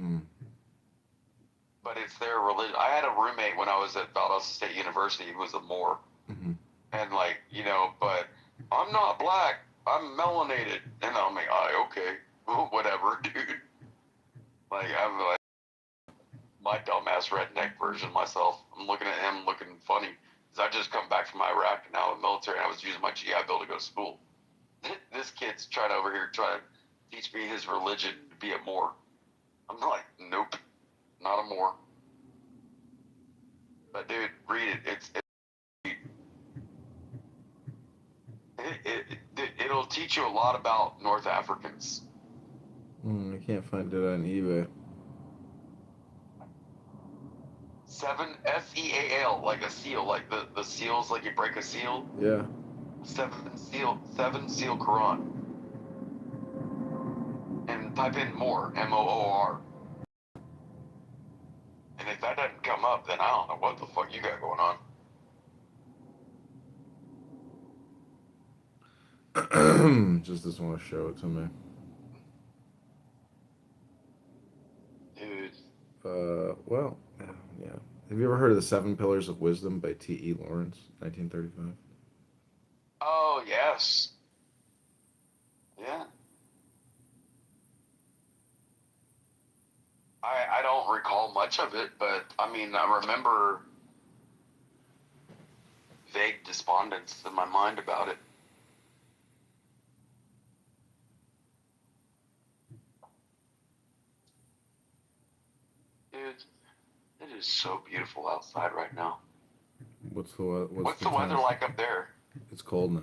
Mm. But it's their religion. I had a roommate when I was at Valdosta State University who was a Moor, Mm-hmm. and like but I'm not black. I'm melanated, and I'm like, oh, okay, whatever, dude. Like I'm like my dumbass redneck version of myself. I'm looking at him looking funny because I just come back from Iraq and now in the military, and I was using my GI Bill to go to school. This kid's trying over here trying to teach me his religion to be a Moor. I'm like, nope, not a Moor. But dude, read it. It'll teach you a lot about North Africans. I can't find it on eBay. Seven SEAL, like a seal, like the seals, like you break a seal. Yeah. Seven seal Quran, and type in more MOOR. And if that doesn't come up, then I don't know what the fuck you got going on, Just doesn't want to show it to me. dude. Well, yeah. Have you ever heard of the Seven Pillars of Wisdom by T.E. Lawrence, 1935? Oh yes, yeah. I don't recall much of it, but I mean I remember vague despondence in my mind about it. Dude, it is so beautiful outside right now. What's What's the the weather time? like up there? It's cold now.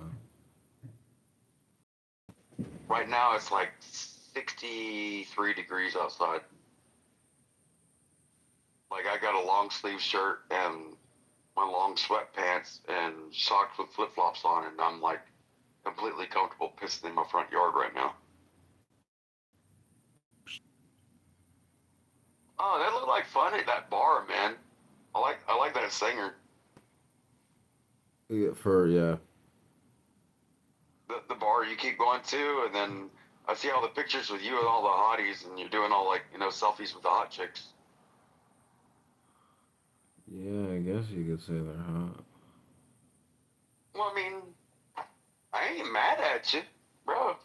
Right now it's like 63 degrees outside. Like I got a long sleeve shirt and my long sweatpants and socks with flip flops on, and I'm like completely comfortable pissing in my front yard right now. Oh, that looked like fun at that bar, man. I like that singer. Yeah, yeah. The bar you keep going to, and then I see all the pictures with you and all the hotties, and you're doing all like selfies with the hot chicks. Yeah, I guess you could say they're hot. Well, I mean, I ain't mad at you, bro.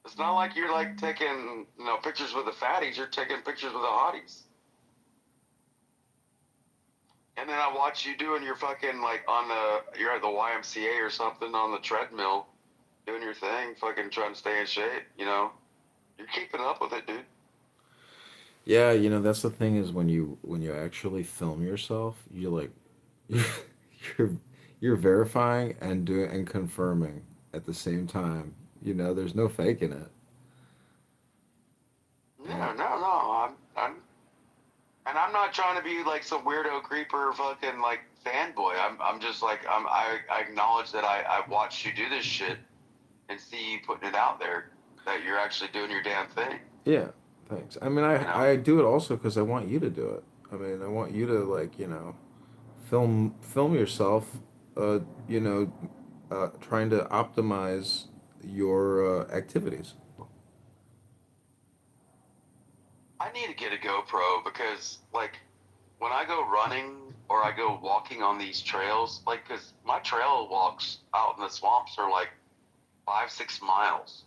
It's not like you're like taking pictures with the fatties. You're taking pictures with the hotties. And then I watch you doing your fucking like you're at the YMCA or something on the treadmill, doing your thing, fucking trying to stay in shape. You're keeping up with it, dude. Yeah, that's the thing is when you actually film yourself, you're you're verifying and doing and confirming at the same time. There's no faking it. No, And no, no. And I'm not trying to be like some weirdo creeper fucking like fanboy. I'm just like I acknowledge that I watched you do this shit and see you putting it out there that you're actually doing your damn thing. yeah, thanks. I mean, You know. I do it also because I want you to do it. I mean, I want you to like film yourself, uh, you know, trying to optimize your activities. I need to get a GoPro because like when I go running or I go walking on these trails, like because my trail walks out in the swamps are like 5-6 miles,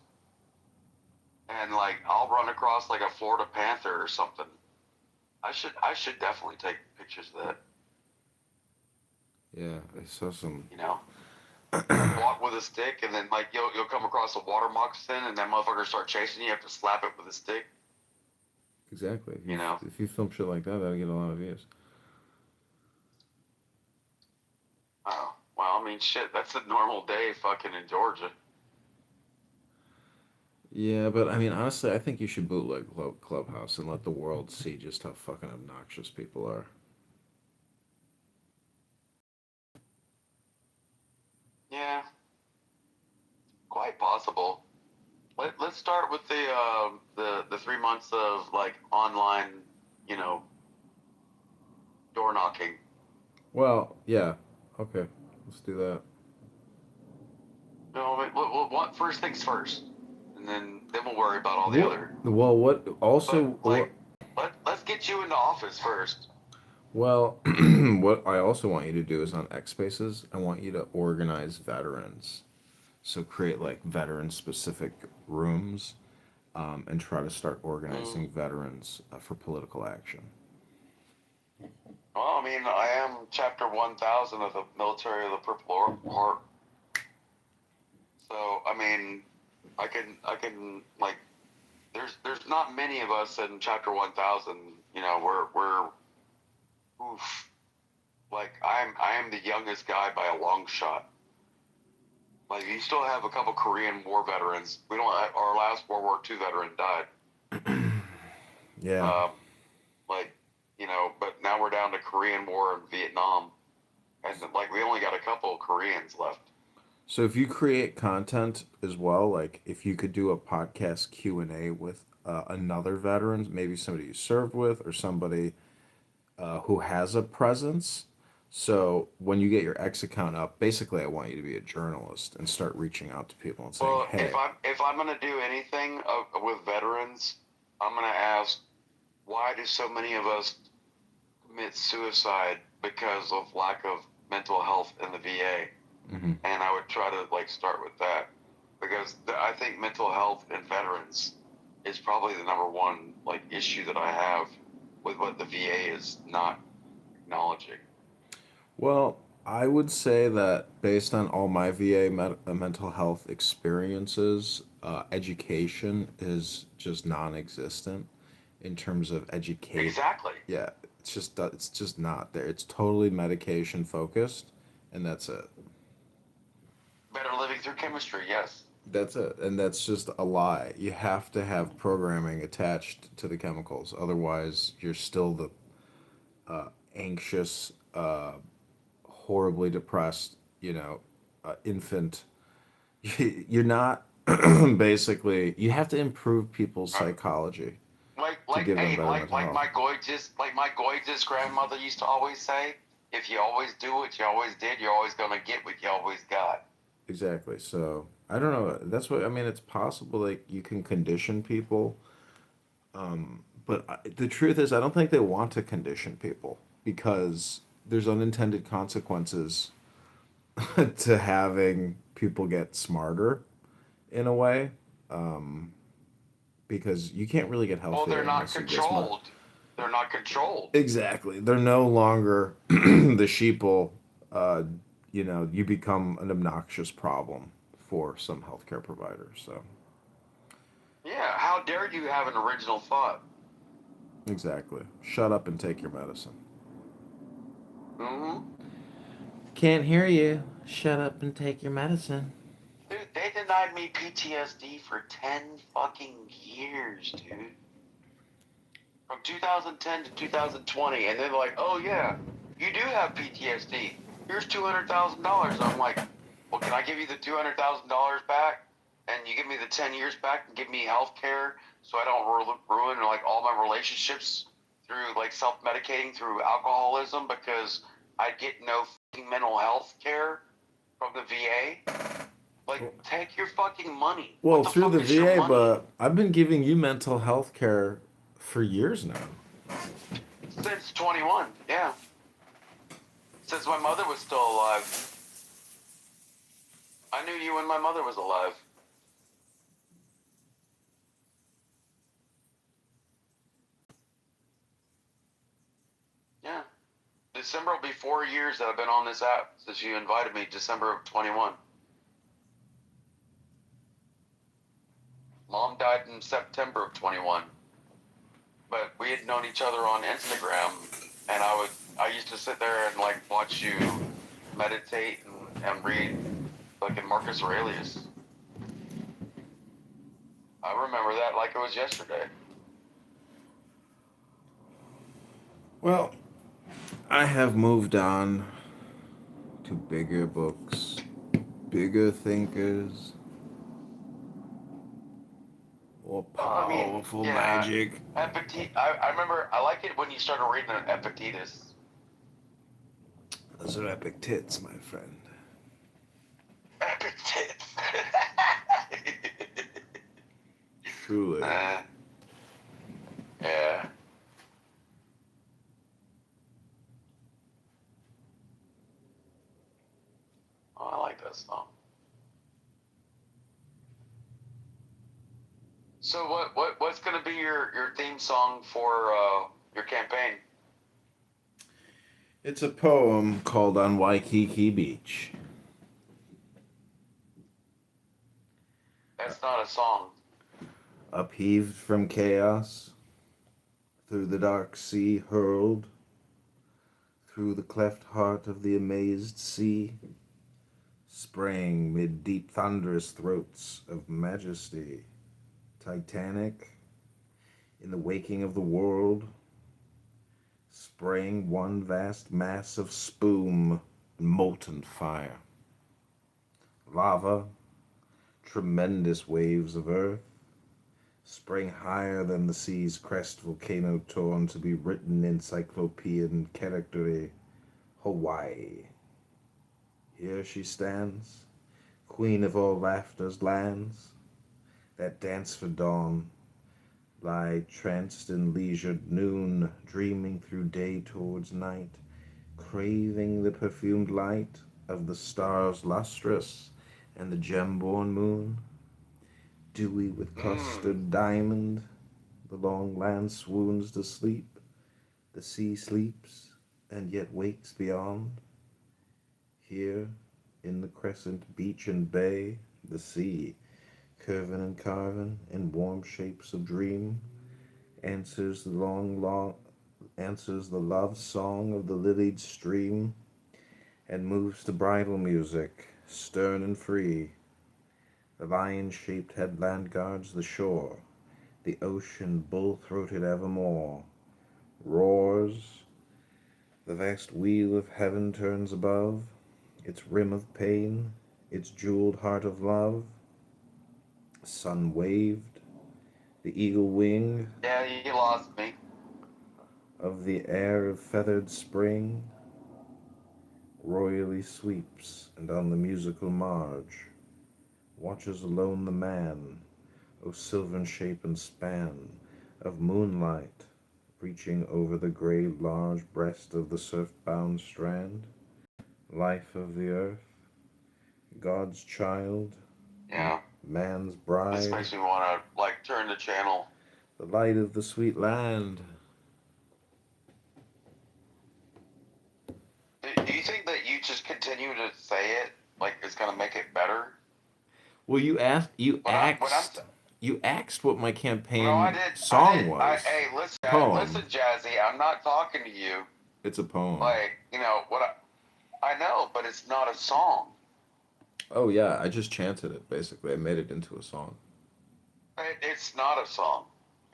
and like I'll run across like a Florida panther or something. I should definitely take pictures of that. Yeah, I saw some. You know, walk with a stick, and then like you'll come across a water moccasin, and that motherfucker start chasing you. You have to slap it with a stick. Exactly. You know. If you film shit like that, that'll get a lot of views. Oh well, I mean, shit. That's a normal day, fucking in Georgia. Yeah, but I mean, honestly, I think you should bootleg Clubhouse and let the world see just how fucking obnoxious people are. Yeah, quite possible. Let's start with the 3 months of like online, you know, door knocking. Well, yeah. Okay, let's do that. What first things first, and then we'll worry about all the What? other. Well, what? But Also, like, what? get you into office first. Well, what I also want you to do is on X Spaces, I want you to organize veterans. So create like veteran specific rooms, and try to start Mm. organizing veterans for political action. Well, I mean, I am Chapter 1000 of the Military of the Purple Heart. So, I mean, I can like, there's not many of us in Chapter 1000. You know, we're oof. Like, I am the youngest guy by a long shot. Like, you still have a couple Korean War veterans. We don't. Our last World War II veteran died. Yeah. Um, like, but now we're down to Korean War and Vietnam, and like we only got a couple of Koreans left. So if you create content as well, like if you could do a podcast Q&A with another veteran, maybe somebody you served with or somebody who has a presence. So when you get your X account up, basically I want you to be a journalist and start reaching out to people and saying, Well, "Hey, if I'm gonna do anything with veterans, I'm gonna ask, why do so many of us commit suicide because of lack of mental health in the VA? hmm And I would try to like start with that, because I think mental health in veterans is probably the number one like issue that I have with what the VA is not acknowledging. well, I would say that based on all my VA mental health experiences, education is just non-existent in terms of educate. Exactly. Yeah, it's just not there. It's totally medication focused, and that's it. Better living through chemistry, yes. That's it, and that's just a lie. You have to have programming attached to the chemicals, otherwise you're still the anxious, horribly depressed, infant. You're not basically. You have to improve people's Uh, psychology like to like give them hey better like mental like health. my gorgeous grandmother used to always say, if you always do what you always did, you're always gonna get what you always got. Exactly. So I don't know. That's what I mean. It's possible like you can condition people, but the truth is, I don't think they want to condition people because there's unintended consequences to having people get smarter in a way. Um, because you can't really get Well, they're healthier not unless you get smart. controlled. They're not controlled. Exactly. They're no longer the sheeple. Uh, you become an obnoxious problem for some healthcare providers. So, Yeah, how dare you have an original thought? exactly. Shut up and take your medicine. Mm-hmm. Can't hear you. Shut up and take your medicine. Dude, they denied me PTSD for 10 fucking years, dude. From 2010 to 2020, and they're like, "Oh yeah, you do have PTSD. Here's $200,000." I'm like, "Well, can I give you the $200,000 back, and you give me the 10 years back, and give me health care so I don't ruin like all my relationships through like self-medicating through alcoholism because I get no fucking mental health care from the VA? Like, take your fucking money. What Well, the through fuck the is your VA, money?" but I've been giving you mental health care for years now. Since 21, yeah. Since my mother was still alive. I knew you when my mother was alive. Yeah. December will be 4 years that I've been on this app since you invited me, December of 21. Mom died in September of 21. But we had known each other on Instagram, and I used to sit there and like watch you meditate and read fucking Marcus Aurelius. I remember that like it was yesterday. Well, I have moved on to bigger books, bigger thinkers, more I mean, powerful yeah, magic. I remember I like it when you started reading Epictetus. Those are epic tits, my friend. Epictetus. Truly. uh, yeah. that song. So what's going to be your theme song for your campaign? It's a poem called On Waikiki Beach. That's not a song. Upheaved from chaos, through the dark sea hurled, through the cleft heart of the amazed sea, sprang mid deep thunderous throats of majesty, titanic, in the waking of the world, sprang one vast mass of spume and molten fire. Lava, tremendous waves of earth, sprang higher than the sea's crest volcano torn to be written in cyclopean character Hawaii. Here she stands, queen of all laughter's lands, that dance for dawn, lie tranced in leisured noon, dreaming through day towards night, craving the perfumed light of the stars lustrous and the gem-born moon, dewy with clustered diamond, the long land swoons to sleep, the sea sleeps and yet wakes beyond. Here, in the crescent beach and bay, the sea, curving and carving in warm shapes of dream, answers the answers the love song of the lilied stream, and moves to bridal music, stern and free. The lion-shaped headland guards the shore, the ocean bull-throated evermore, roars, the vast wheel of heaven turns above, its rim of pain, its jeweled heart of love, sun waved, the eagle wing Yeah, you lost me. of the air of feathered spring, royally sweeps, and on the musical marge watches alone the man, O sylvan shape and span of moonlight, reaching over the grey large breast of the surf-bound strand, life of the earth, God's child, Yeah, man's this bride, makes me want to like turn the channel. the light of the sweet land. Do you think that you just continue to say it like it's gonna make it better? Well, you When I'm asked what my no, I campaign did, song was. hey, listen, listen, Poem. Jazzy, I'm not talking to you. It's a poem. Like, I know, but it's not a song. Oh yeah, I just chanted it basically. I made it into a song. It's not a song.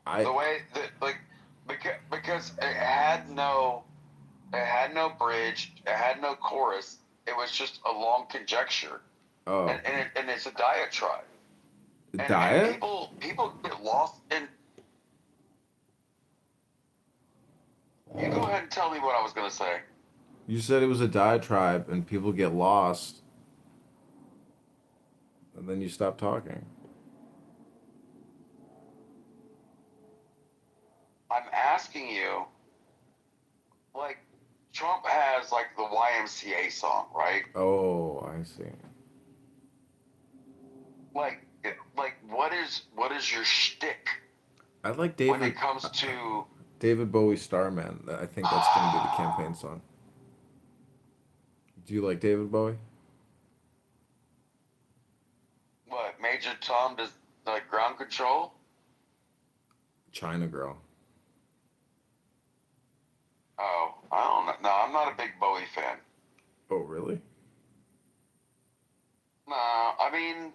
I The way that like because it had no bridge, it had no chorus. It was just a long conjecture, oh and it's a diatribe. And diet? people get lost in. You go ahead and tell me what I was gonna say. You said it was a diatribe and people get lost and then you stop talking. I'm asking you, like, Trump has like the YMCA song, right? Oh, I see. Like what is your shtick I like when it comes to David Bowie Starman. I think that's going to be the campaign song. Do you like David Bowie? what Major Tom does like ground control? China Girl. Oh, I don't know. No, I'm not a big Bowie fan. Oh, really? No, I mean,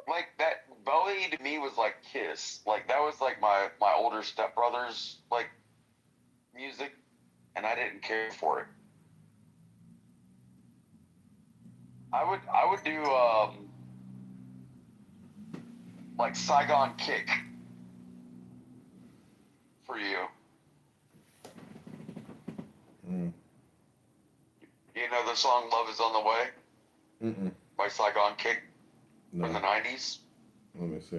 like that Bowie to me was like Kiss. Like that was like my older stepbrother's like music, and I didn't care for it. I would do like Saigon Kick for you. Mm. You know the song "Love Is on the Way" Mm-mm. by Saigon Kick from the No. '90s. Let me see.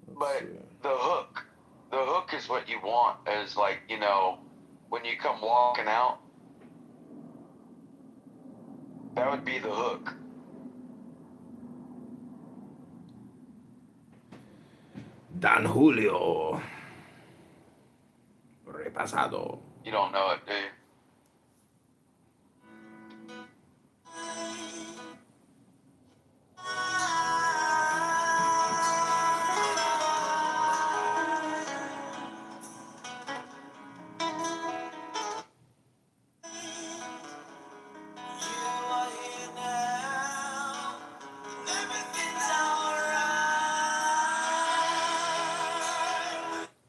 Let's But see. the hook is what you want. Is like when you come walking out, That would be the hook. Don Julio. Repasado. You don't know it, do you?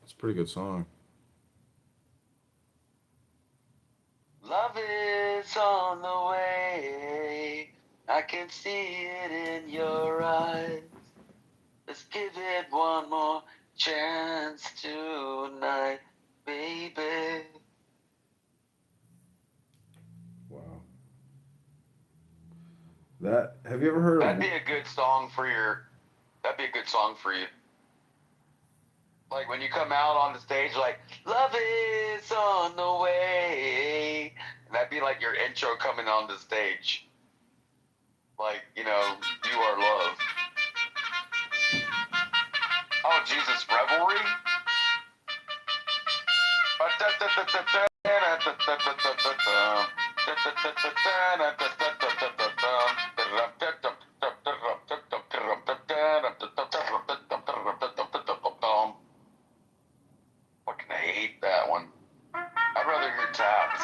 It's a pretty good song. Love is on the way. I can see it in your eyes. Let's give it one more chance tonight, baby. Wow. That have you ever heard That'd of? be a good song for your. That'd be a good song for you. Like when you come out on the stage, like "Love is on the way," and that'd be like your intro coming on the stage. Like you are love. Oh Jesus, Revelry. Fucking hate that one. I'd rather hear taps.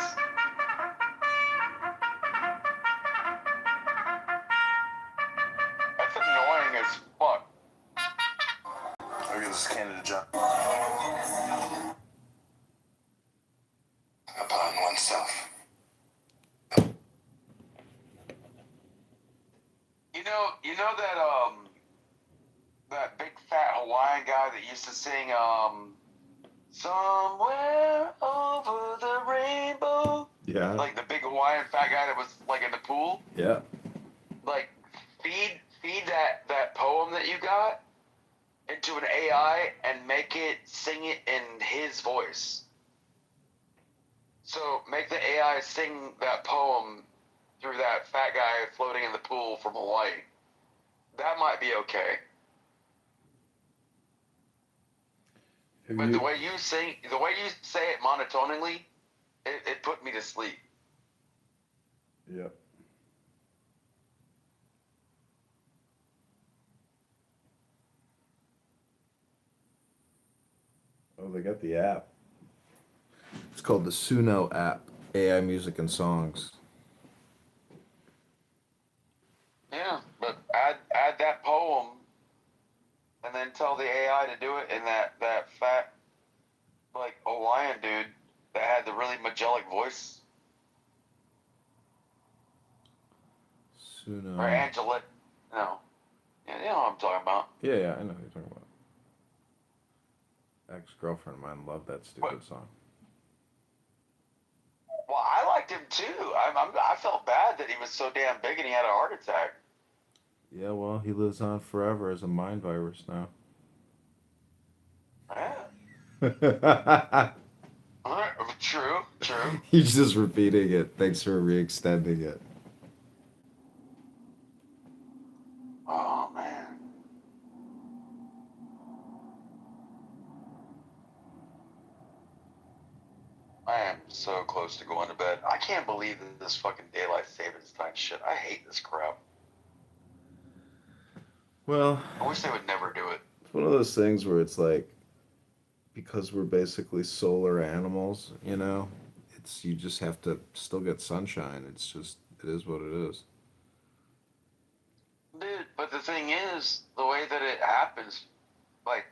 That's annoying as fuck. Look at this Canada John. Upon oneself. You know that big fat Hawaiian guy that used to sing "Somewhere Over the Rainbow." Yeah. Like the big Hawaiian fat guy that was like in the pool. Yeah. Like feed that poem that you got into an AI and make it sing it in his voice. So make the AI sing that poem through that fat guy floating in the pool from Hawaii. That might be okay. But the way you say it monotonally, it put me to sleep. Yep. Oh, they got the app. It's called the Suno app. AI music and songs. Yeah, but add that poem and then tell the AI to do it in that fat like Hawaiian dude that had the really Magellanic voice. Suno. Or Angelic. No. Yeah, you know what I'm talking about. Yeah, yeah, I know who you're talking about. Ex-girlfriend of mine loved that stupid song. Well, I liked him too. I felt bad that he was so damn big and he had a heart attack. Yeah, well, he lives on forever as a mind virus now. Yeah. True, true. He's just repeating it. Thanks for re-extending it. Oh man. I am so close to going to bed. I can't believe this fucking daylight savings time shit. I hate this crap. Well, I wish they would never do it. it's one of those things where it's like, because we're basically solar animals, it's you just have to still get sunshine. It's just, it is what it is. Dude, but the thing is, the way that it happens, like,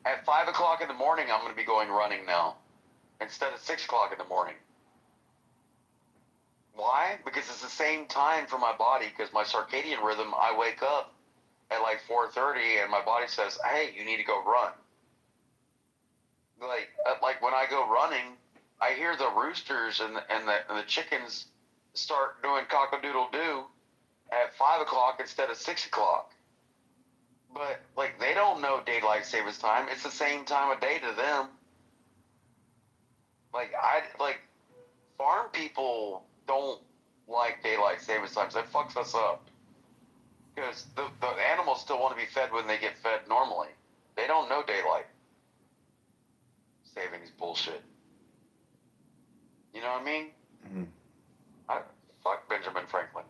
at 5 o'clock in the morning, I'm going to be going running now, instead of 6 o'clock in the morning. Why? Because it's the same time for my body, because my circadian rhythm, I wake up at like 4:30, and my body says, hey, you need to go run. Like when I go running, I hear the roosters and the chickens start doing cock-a-doodle-doo at 5 o'clock instead of 6 o'clock. But like they don't know daylight savings time. It's the same time of day to them. Like farm people don't like daylight savings times. It fucks us up because the animals still want to be fed when they get fed normally. They don't know daylight savings bullshit. You know what I mean? Mm. I fuck Benjamin Franklin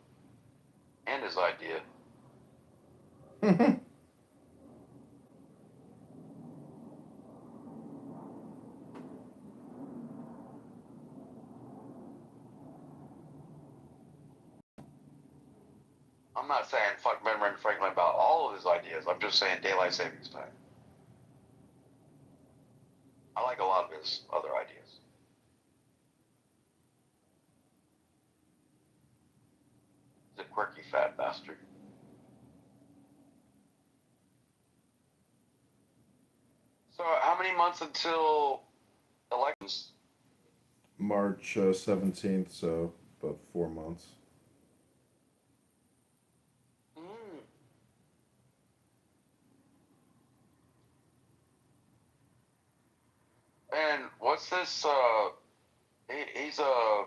and his idea. I'm not saying fuck Benjamin Franklin about all of his ideas. I'm just saying daylight savings time. I like a lot of his other ideas. He's a quirky fat bastard. So, how many months until elections? March 17th, so about 4 months. Mm. And what's this? He's a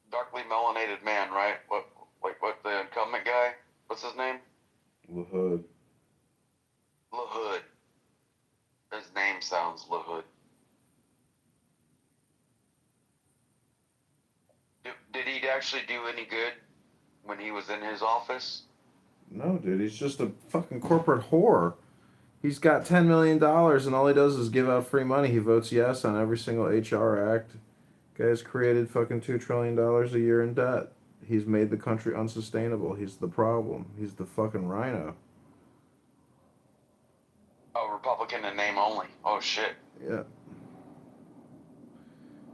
darkly melanated man, right? What the incumbent guy? What's his name? LaHood. LaHood. His name sounds LaHood. Did he actually do any good when he was in his office? No, dude, he's just a fucking corporate whore. He's got $10 million, and all he does is give out free money. He votes yes on every single HR act. Guy's created fucking $2 trillion a year in debt. He's made the country unsustainable. He's the problem. He's the fucking rhino. Oh, Republican in name only. Oh shit. Yeah.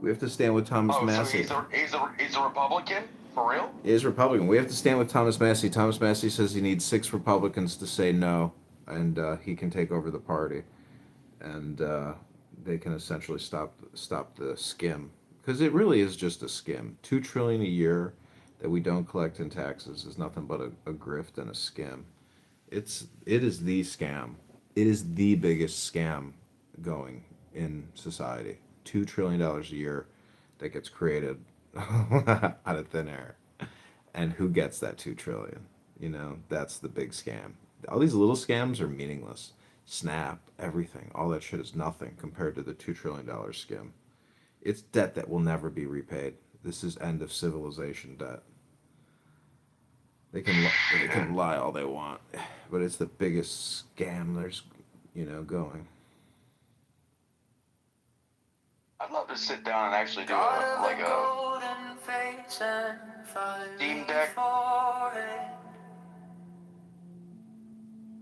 We have to stand with Thomas Oh, so Massey. he's a Republican for real? He is Republican. We have to stand with Thomas Massey. Thomas Massey says he needs 6 Republicans to say no, and he can take over the party, and they can essentially stop the skim, because it really is just a skim. 2 trillion a year that we don't collect in taxes is nothing but a grift and a skim. It is the scam. It is the biggest scam going in society. $2 trillion a year that gets created out of thin air, and who gets that 2 trillion? You know, that's the big scam. All these little scams are meaningless. Snap, everything, all that shit is nothing compared to the $2 trillion skim. It's debt that will never be repaid. This is end of civilization debt. They can lie all they want, but it's the biggest scam there's, going. I'd love to sit down and actually do a Steam Deck.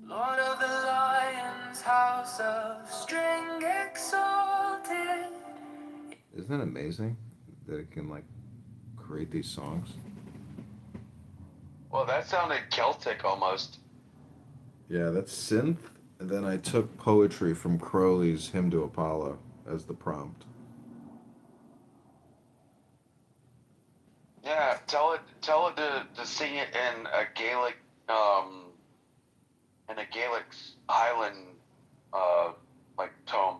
Lord of the Lion's house of string exalted. Isn't that amazing that it can like create these songs? Well, that sounded Celtic almost. Yeah, that's synth. And then I took poetry from Crowley's Hymn to Apollo as the prompt. Yeah, tell it to sing it um in a Gaelic Highland uh like tone.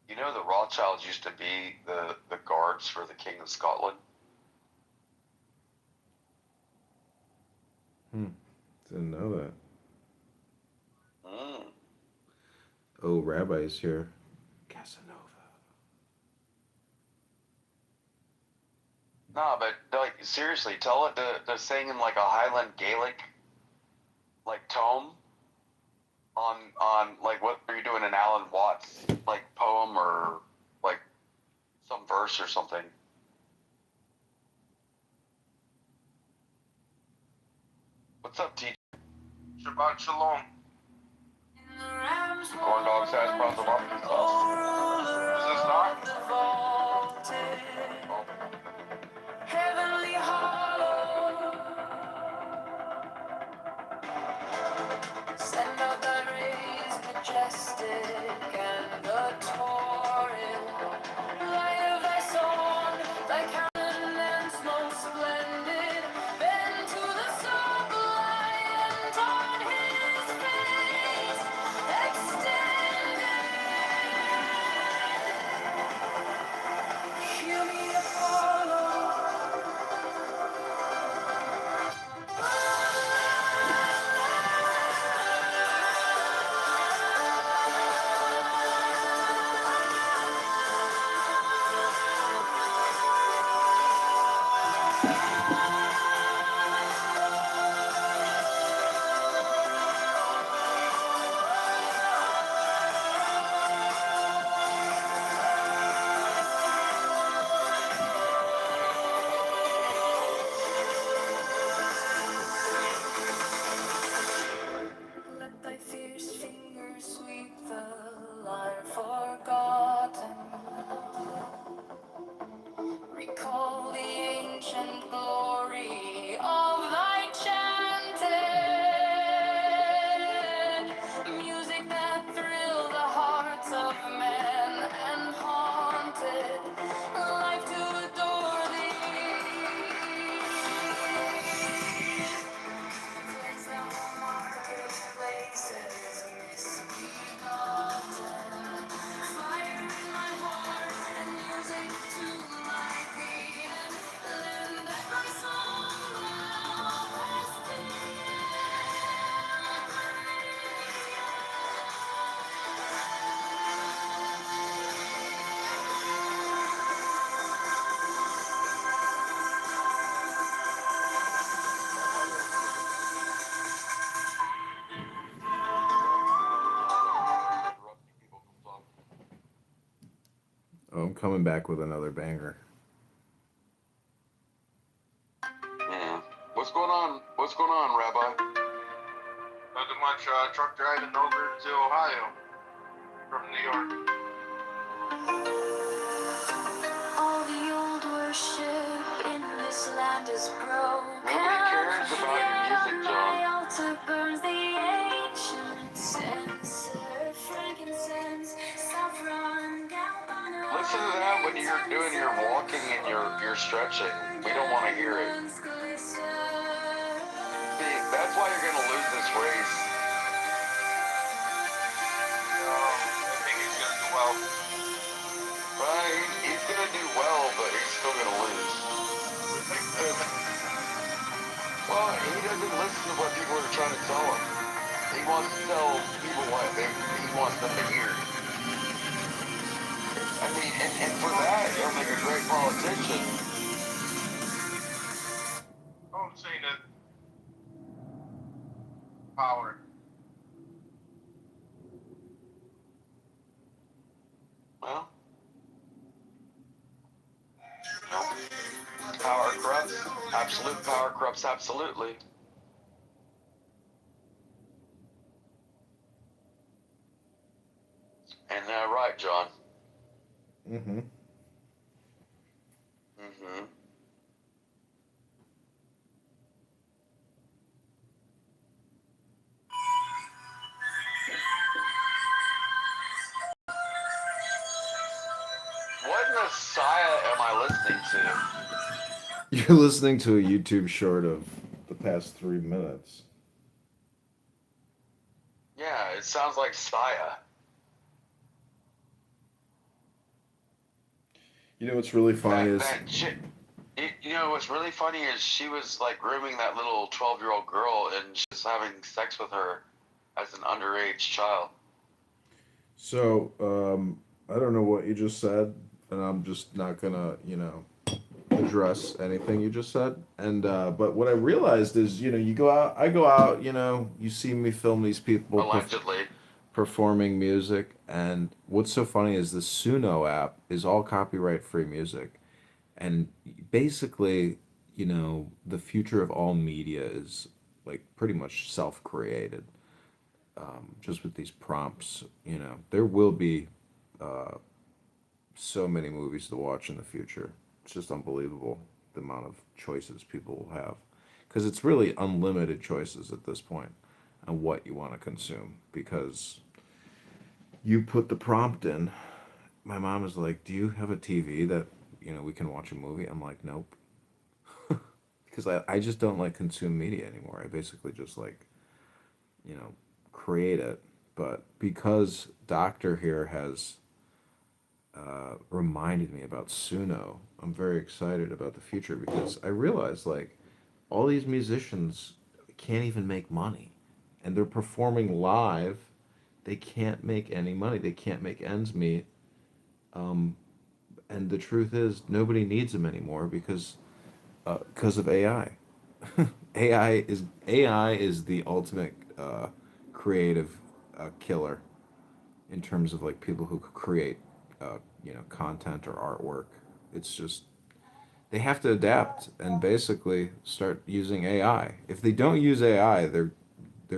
You know the Rothschilds used to be the guards for the King of Scotland. Hmm. Didn't know that. Mm. Oh, Rabbi's here. Casanova. No, but like seriously, tell it to sing in like a Highland Gaelic like tone on like what are you doing an Alan Watts like poem or like some verse or something. What's up, T? Shabbat Shalom. Corn dogs, hash browns, and barbecue sauce. Is this not? Oh, Heavenly hollow, send out thy rays majestic and the torrent, light of thy song, thy countenance most splendid, bend to the sublime. Oh, I'm coming back with another banger. Yeah. What's going on? What's going on, Rabbi? Nothing much. Truck driving over to Ohio from New York. All the old worship in this land is broken. Nobody cares about your music, John. My altar burns the ancient censer, frankincense, saffron, galbanum. Listen to that when you're doing your walking and your stretching. We don't want to hear it. See, that's why you're gonna lose this race. I think he's gonna do well. Right? He's gonna do well, but he's still gonna lose. Well, he doesn't listen to what people are trying to tell him. He wants to tell people what he wants them to hear. I mean, and for that, he'll make a great politician. All I'm saying is power. Well, power corrupts. Absolute power corrupts absolutely. And right, John. Mm-hmm. Mm-hmm. What Messiah am I listening to? You're listening to a YouTube short of the past 3 minutes. Yeah, it sounds like Saya. You know what's really funny is That chick. You know what's really funny is she was like grooming that little 12-year-old girl and just having sex with her as an underage child. so. I don't know what you just said, and I'm just not gonna, address anything you just said. And but what I realized is, you go out, I go out, you see me film these people Allegedly. performing music, and what's so funny is the Suno app is all copyright free music, and basically, the future of all media is like pretty much self created. Just with these prompts, there will be so many movies to watch in the future. It's just unbelievable the amount of choices people will have. Because it's really unlimited choices at this point on what you want to consume. Because you put the prompt in. My mom is like, "Do you have a TV that, we can watch a movie?" I'm like, "Nope." Because I just don't like consume media anymore. I basically just like, you know, create it. But because Doctor here has reminded me about Suno. I'm very excited about the future because I realize like all these musicians can't even make money, and they're performing live. They can't make any money. They can't make ends meet. And the truth is, nobody needs them anymore because of AI. AI is the ultimate creative killer in terms of like people who create content or artwork. It's just they have to adapt and basically start using AI. If they don't use AI, they're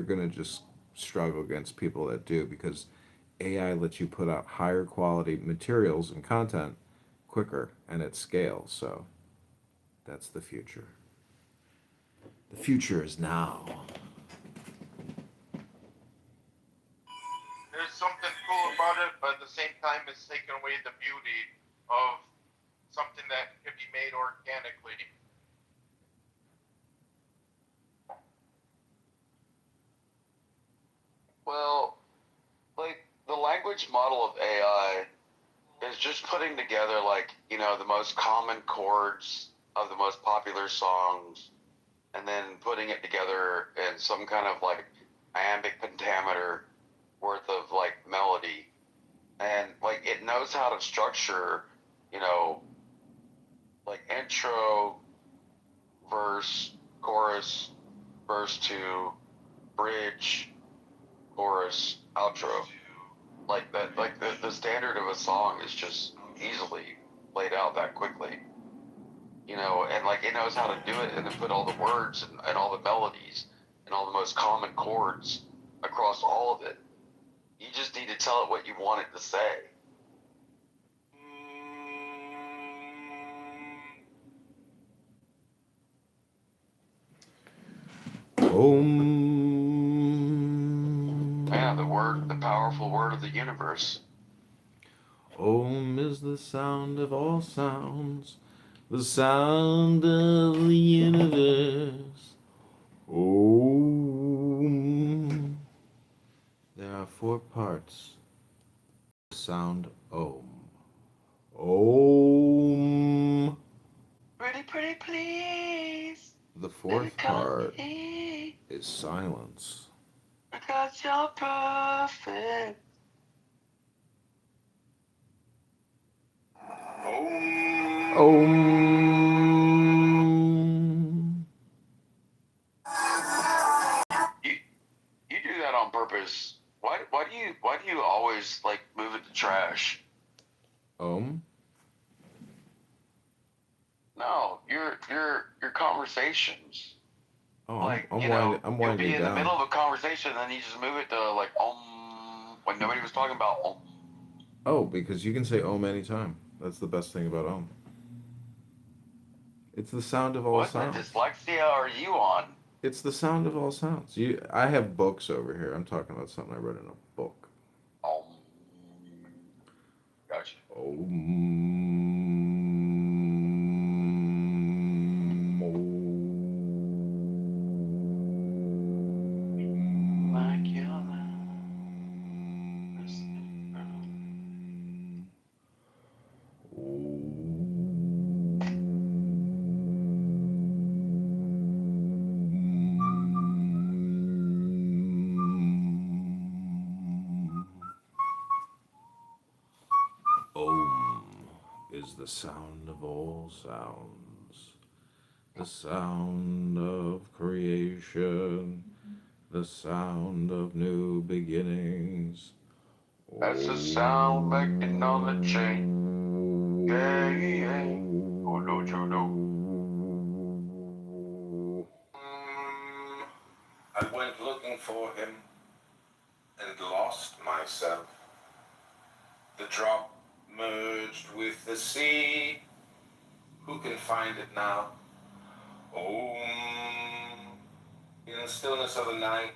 gonna just struggle against people that do because AI lets you put out higher quality materials and content quicker and at scale. So that's the future. The future is now. There's something cool about it, but at the same time, it's taking away the beauty of something that could be made organically. Well, like the language model of AI is just putting together like, the most common chords of the most popular songs and then putting it together in some kind of like iambic pentameter worth of like melody. And like it knows how to structure, you know, like intro, verse, chorus, verse two, bridge, chorus, outro. Like that, like the standard of a song is just easily laid out that quickly. And like it knows how to do it and then put all the words and all the melodies and all the most common chords across all of it. You just need to tell it what you want it to say. Yeah, the powerful word of the universe. Om is the sound of all sounds, the sound of the universe. Om. There are four parts. Sound Om. Om. Pretty, pretty, please. The fourth part is silence. Because you're perfect. Om. You do that on purpose. Why do you always like move it to trash? Om. No, your conversations. Oh, Like, I'm you'll winding be it in the down. middle of a conversation and then you just move it to like when nobody was talking about Oh, because you can say Om anytime. That's the best thing about Om. It's the sound of all What the sounds. dyslexia are you on? It's the sound of all sounds. I have books over here. I'm talking about something I read in a book. Um, gotcha. Om. Like you Om is the sound of all sounds, the sound of creation, the sound of new beginnings. That's the sound making on the chain. Yeah, yeah. Oh, don't you know? I went looking for him and lost myself. The drop merged with the sea. Who can find it now? Om. In the stillness of the night,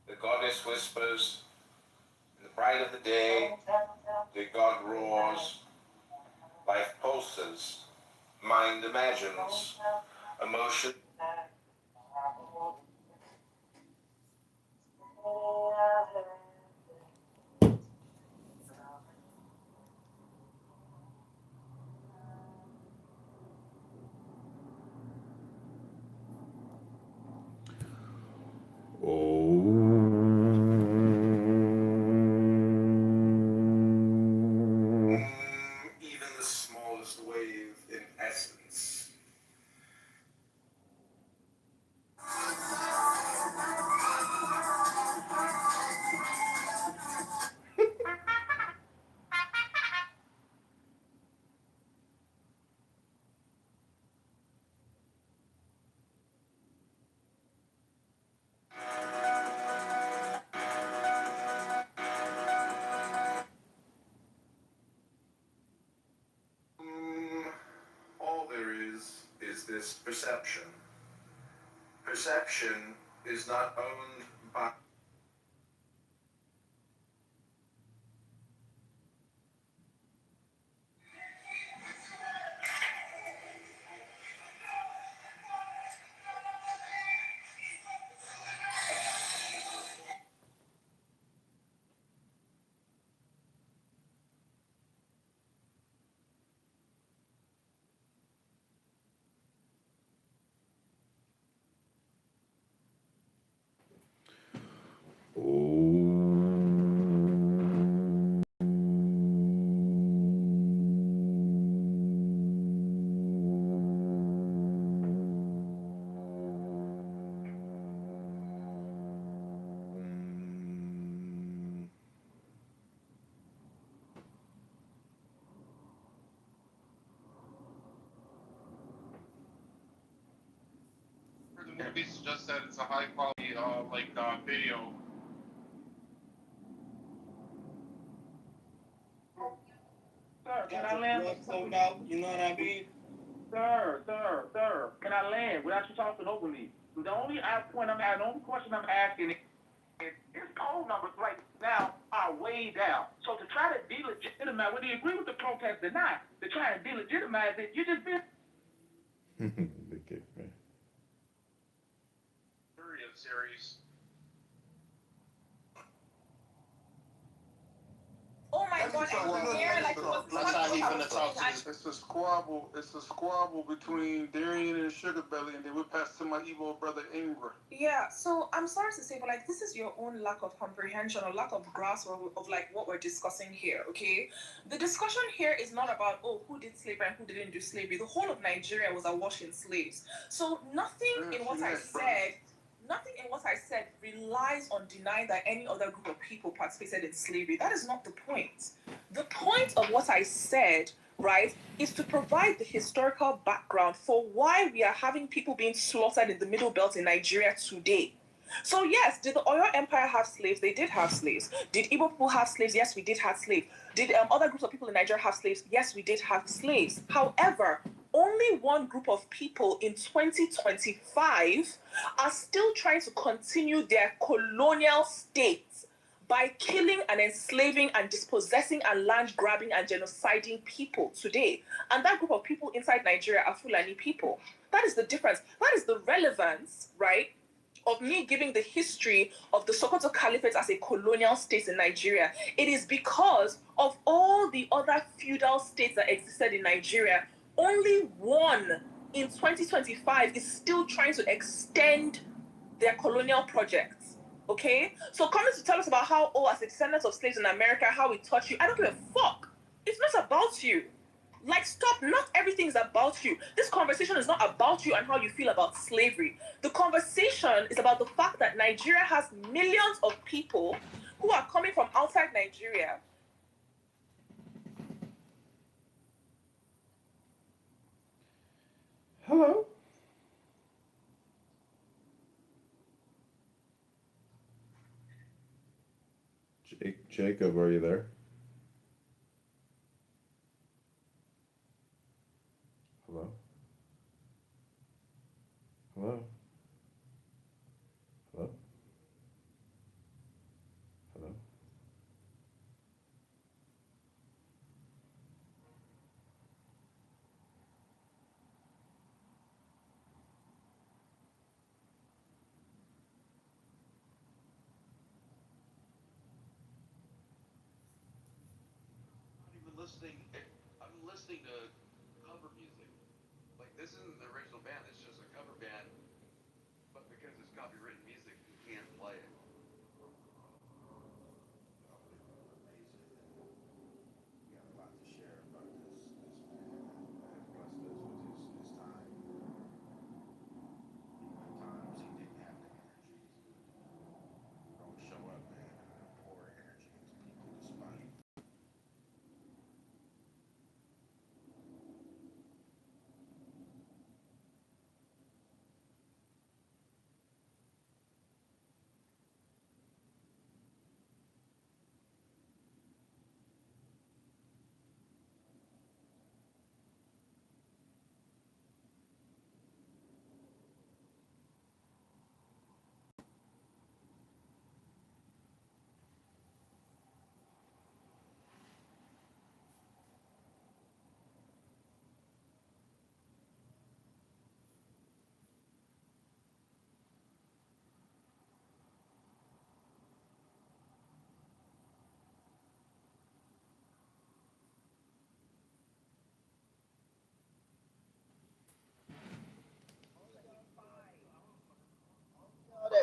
the goddess whispers. In the bright of the day, the god roars. Life pulses. Mind imagines. Emotion. Om. Even the smallest wave in essence. All there is this perception. Perception is not owned by. It's just that it's a high quality video. Sir, can I land? Out, you know what I mean? Sir, can I land without you talking over me? The only question I'm asking is poll numbers right now are way down. So to try to delegitimize, whether you agree with the protest or not, to try and delegitimize it, you just been. They kicked me. Series. Oh my God, I hear like That's how he gonna talk to you. It's a squabble. It's a squabble between Darian and Sugar Belly, and then we pass to my evil brother Ingrid. Yeah, so I'm sorry to say, but like this is your own lack of comprehension or lack of grasp of like what we're discussing here, okay? The discussion here is not about who did slavery and who didn't do slavery. The whole of Nigeria was awash in slaves. So nothing in what I said relies on denying that any other group of people participated in slavery. That is not the point. The point of what I said, right, is to provide the historical background for why we are having people being slaughtered in the Middle Belt in Nigeria today. So yes, did the Oyo Empire have slaves? They did have slaves. Did Igbo people have slaves? Yes, we did have slaves. Did other groups of people in Nigeria have slaves? Yes, we did have slaves. However, only one group of people in 2025 are still trying to continue their colonial states by killing and enslaving and dispossessing and land grabbing and genociding people today. And that group of people inside Nigeria are Fulani people. That is the difference. That is the relevance, right, of me giving the history of the Sokoto Caliphate as a colonial state in Nigeria. It is because of all the other feudal states that existed in Nigeria, only one in 2025 is still trying to extend their colonial projects. Okay? So coming to tell us about how, as a descendant of slaves in America, how we taught you, I don't give a fuck. It's not about you. Like, stop. Not everything is about you. This conversation is not about you and how you feel about slavery. The conversation is about the fact that Nigeria has millions of people who are coming from outside Nigeria. Hello. Jacob, are you there? Hello? Hello? Hello? Hello? I'm listening to cover music. Like, this isn't the original band, it's just a cover band. But because it's copywritten music, you can't play it.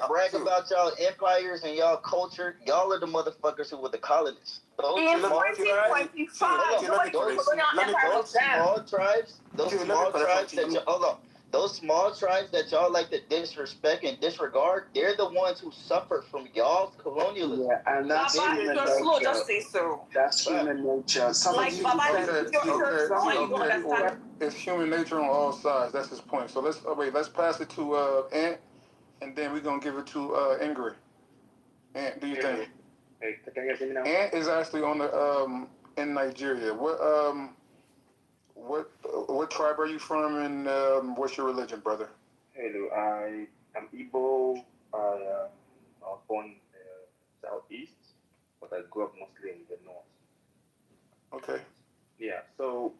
That brag about y'all empires and y'all culture, y'all are the motherfuckers who were the colonists. Those small tribes those small tribes that y'all like to disrespect and disregard, they're the ones who suffered from y'all's colonialism. Yeah, and that's human nature. Slow, just say so. That's human nature. It's human nature on all sides. That's his point. So let's pass it to Ant. and then we're gonna give it to Ingrid. Ant, do you think? Hey, can you hear me now? Ant is actually on the in Nigeria. What tribe are you from, and what's your religion, brother? Hello, I am Igbo. I was born in the southeast, but I grew up mostly in the north. Okay. Yeah, so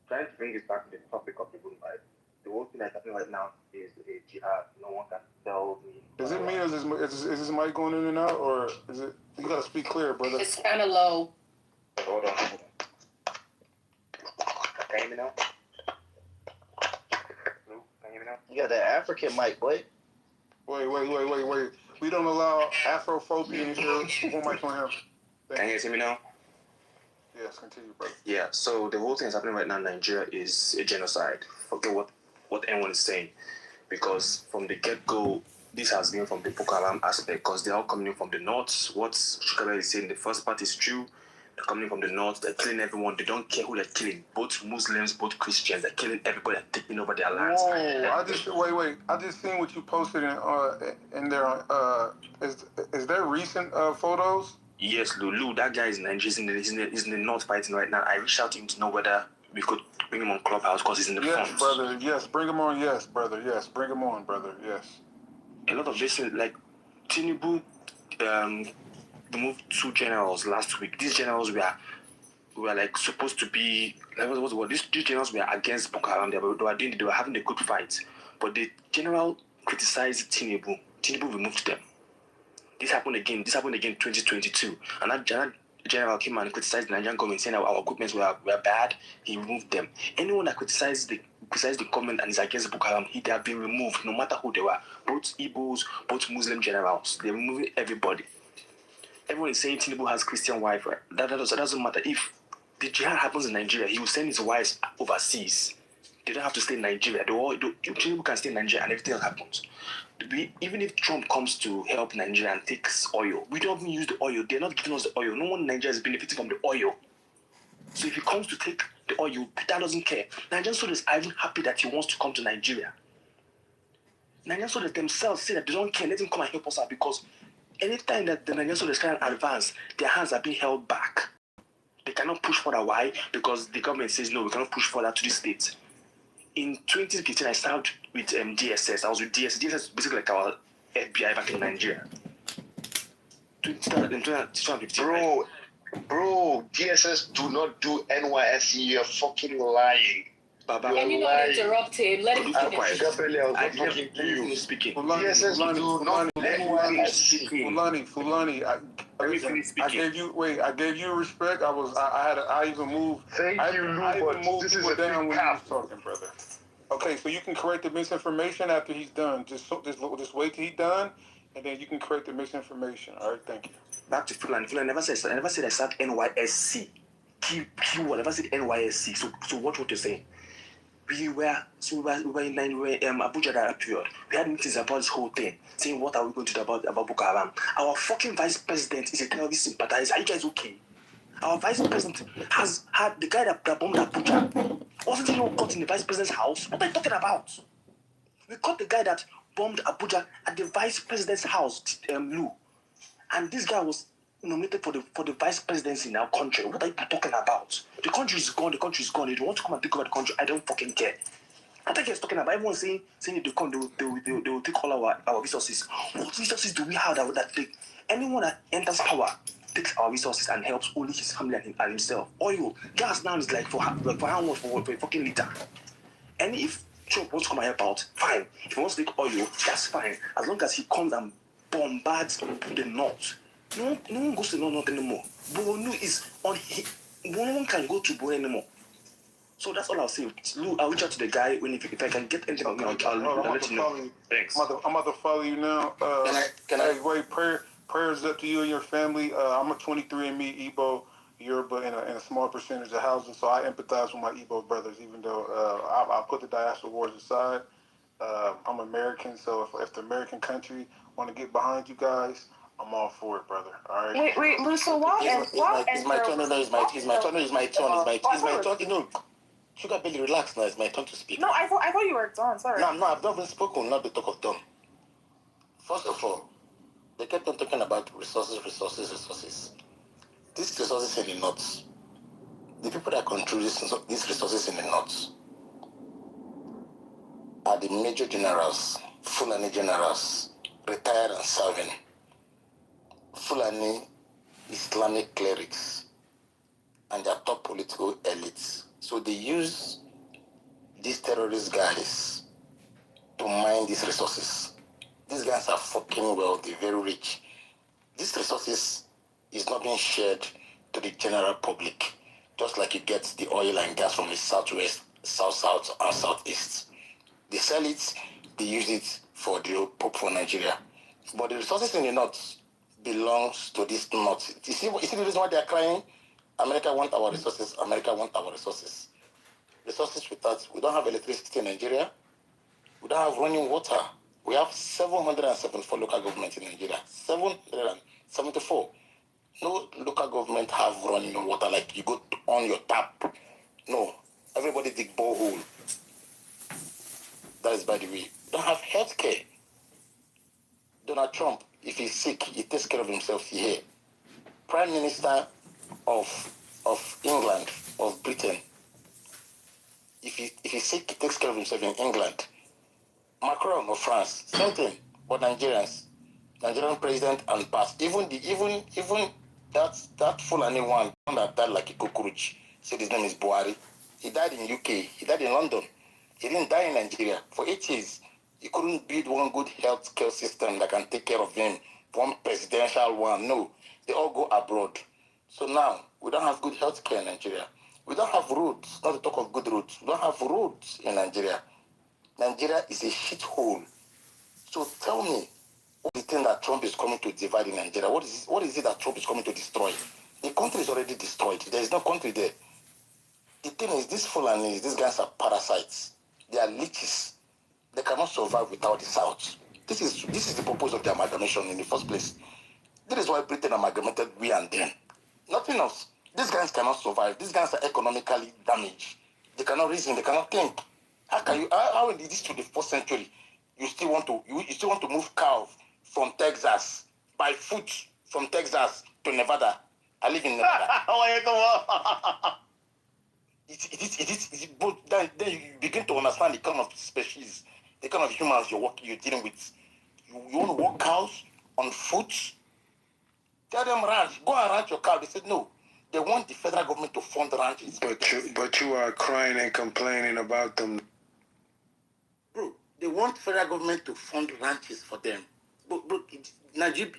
trying to bring this back to the topic of the room, right? The whole thing that's happening right now is a jihad. No one can tell me. Is it me, or is this mic going in and out, or is it? You gotta speak clear, brother. It's kind of low. Hold on. Can you hear me now? Hello? Can you hear me now? You got that African mic, boy. Wait. We don't allow Afrophobia in here. One mic on him. Can you hear me now? Yes, continue, brother. Yeah, so the whole thing that's happening right now in Nigeria is a genocide. Forget what anyone is saying. Because from the get-go, this has been from the Boko Haram aspect, because they're all coming in from the north. What Shukara is saying, the first part is true. They're coming in from the north, they're killing everyone. They don't care who they're killing. Both Muslims, both Christians, they're killing everybody, they're taking over their lands. Whoa, I just seen what you posted in there. Is there recent photos? Yes, Lulu, that guy is Nigerian. He's in the north fighting right now. I reached out to him to know whether we could bring him on Clubhouse because he's in the front. Yes, brother. Yes, bring him on. Yes, brother. Yes, bring him on, brother. Yes. A lot of this, like Tinubu, removed 2 generals last week. These generals were like supposed to be like what's the word? These generals were against Boko Haram. They were having a good fight, but the general criticized Tinubu. Tinubu removed them. This happened again in 2022. And that general came and criticized the Nigerian government, saying our equipment were bad. He removed them. Anyone that criticizes the government and is against Boko Haram, they have been removed, no matter who they were. Both Igbos, both Muslim generals. They're removing everybody. Everyone is saying Tinubu has Christian wife. Right? That doesn't matter. If the jihad happens in Nigeria, he will send his wives overseas. They don't have to stay in Nigeria. Tinubu can stay in Nigeria and everything else happens. Even if Trump comes to help Nigeria and takes oil, we don't even use the oil. They're not giving us the oil. No one in Nigeria is benefiting from the oil. So if he comes to take the oil, that doesn't care. Nigerian soldiers are even happy that he wants to come to Nigeria. Nigerian soldiers themselves say that they don't care. Let him come and help us out, because anytime that the Nigerian soldiers can advance, their hands are being held back. They cannot push further. Why? Because the government says, no, we cannot push further to the states. In 2015, I started with DSS. I was with DSS. DSS is basically like our FBI back in Nigeria. 2015. Bro, DSS do not do NYSC. You're fucking lying. Baba. Can you not interrupt him? Let him finish. I was talking to you. Speaking. DSS do not do NYSC. Fulani. I gave you respect. I even moved. Thank you, Lou, but this is a down big when cap. you was talking, brother. Okay, so you can correct the misinformation after he's done. Just wait till he's done, and then you can correct the misinformation. All right, thank you. Back to Fulani. Fulani never said I start NYSC. Keyword. I never said NYSC. So watch what you're saying. We were in Abuja that period. We had meetings about this whole thing, saying what are we going to do about Boko Haram. Our fucking vice president is a terrorist sympathizer. Are you guys okay? Our vice president has had the guy that bombed Abuja. Wasn't anyone caught in the vice president's house? What are you talking about? We caught the guy that bombed Abuja at the vice president's house, Lou. And this guy was nominated for the vice presidency in our country. What are you talking about? The country is gone. They don't want to come and take over the country. I don't fucking care. I think he's talking about everyone saying if they come, they will take all our resources. What resources do we have that take? Anyone that enters power takes our resources and helps only his family and himself. Oil, gas now is like for how much for a fucking liter. And if Trump wants to come and help out, fine. If he wants to take oil, that's fine. As long as he comes and bombards the north. No one goes to the north anymore. Borno is on. No one can go to Borno anymore. So that's all I'll say. Lou, I'll reach out to the guy if I can get anything on me, I'll let you know. Thanks. I'm about to follow you now. Can I? Wait, prayers up to you and your family. I'm a 23andMe Igbo Yoruba in a small percentage of housing, so I empathize with my Igbo brothers, even though I put the diaspora wars aside. I'm American, so if the American country want to get behind you guys, I'm all for it, brother. All right. Wait, Lou. So It's my turn. It's my turn. You know, Sugar Belly, relax now. It's my turn to speak. No, I thought you were done. Sorry. No, I've not been spoken. Not the talk of done. First of all, they kept on talking about resources. These resources in the north, the people that control these resources in the north are the major generals, Fulani generals, retired and serving, Fulani Islamic clerics, and their top political elites. So they use these terrorist guys to mine these resources. These guys are fucking wealthy, very rich. These resources is not being shared to the general public, just like you get the oil and gas from the southwest, south, and southeast. They sell it, they use it for for Nigeria. But the resources in the north belongs to this north. You see the reason why they are crying? America want our resources. America want our resources. Resources without, we don't have electricity in Nigeria. We don't have running water. We have 774 local governments in Nigeria. 774. No local government have running water like you go on your tap. No. Everybody dig borehole. That is by the way. We don't have health care. Donald Trump, if he's sick, he takes care of himself here. Prime Minister of England, of Britain, if he's sick, he takes care of himself in England. Macron of France, same thing. But Nigerian president and past, even that Fulani one that died like a cockroach, said his name is Buhari. He died in UK. He died in London. He didn't die in Nigeria. For 8 years, he couldn't build one good health care system that can take care of him. One presidential one. No, they all go abroad. So now, we don't have good health care in Nigeria. We don't have roads, not to talk of good roads. We don't have roads in Nigeria. Nigeria is a shithole. So tell me, what is the thing that Trump is coming to divide in Nigeria? What is it that Trump is coming to destroy? The country is already destroyed. There is no country there. The thing is, these Fulanis, these guys are parasites. They are leeches. They cannot survive without the South. This is the purpose of the amalgamation in the first place. This is why Britain amalgamated we and them. Nothing else. These guys cannot survive. These guys are economically damaged. They cannot reason. They cannot think. How in this 21st century, you still want to move cow from Texas by foot from Texas to Nevada? I live in Nevada. But then you begin to understand the kind of species, the kind of humans you're dealing with. You want to walk cows on foot? Tell them ranch. Go and ranch your cow. They said no. They want the federal government to fund ranches. But you are crying and complaining about them. Bro, they want federal government to fund ranches for them. But now you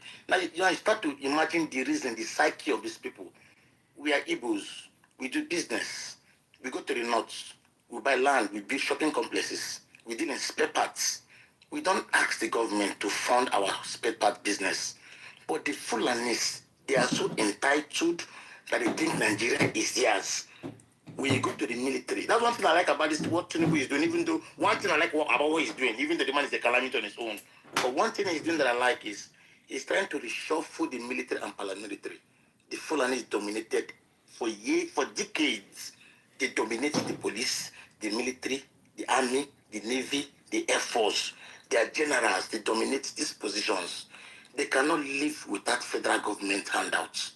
start to imagine the reason, the psyche of these people. We are Igbos. We do business. We go to the north. We buy land. We build shopping complexes. We deal in spare parts. We don't ask the government to fund our spare part business. But the Fulanis, they are so entitled that they think Nigeria is theirs. When you go to the military, that's one thing I like about this, what Tinubu is doing, even though one thing I like about what he's doing, even though the man is a calamity on his own. But one thing he's doing that I like is he's trying to reshuffle the military and paramilitary. The Fulani dominated for decades. They dominated the police, the military, the army, the navy, the air force. They are generals. They dominate these positions. They cannot live without federal government handouts.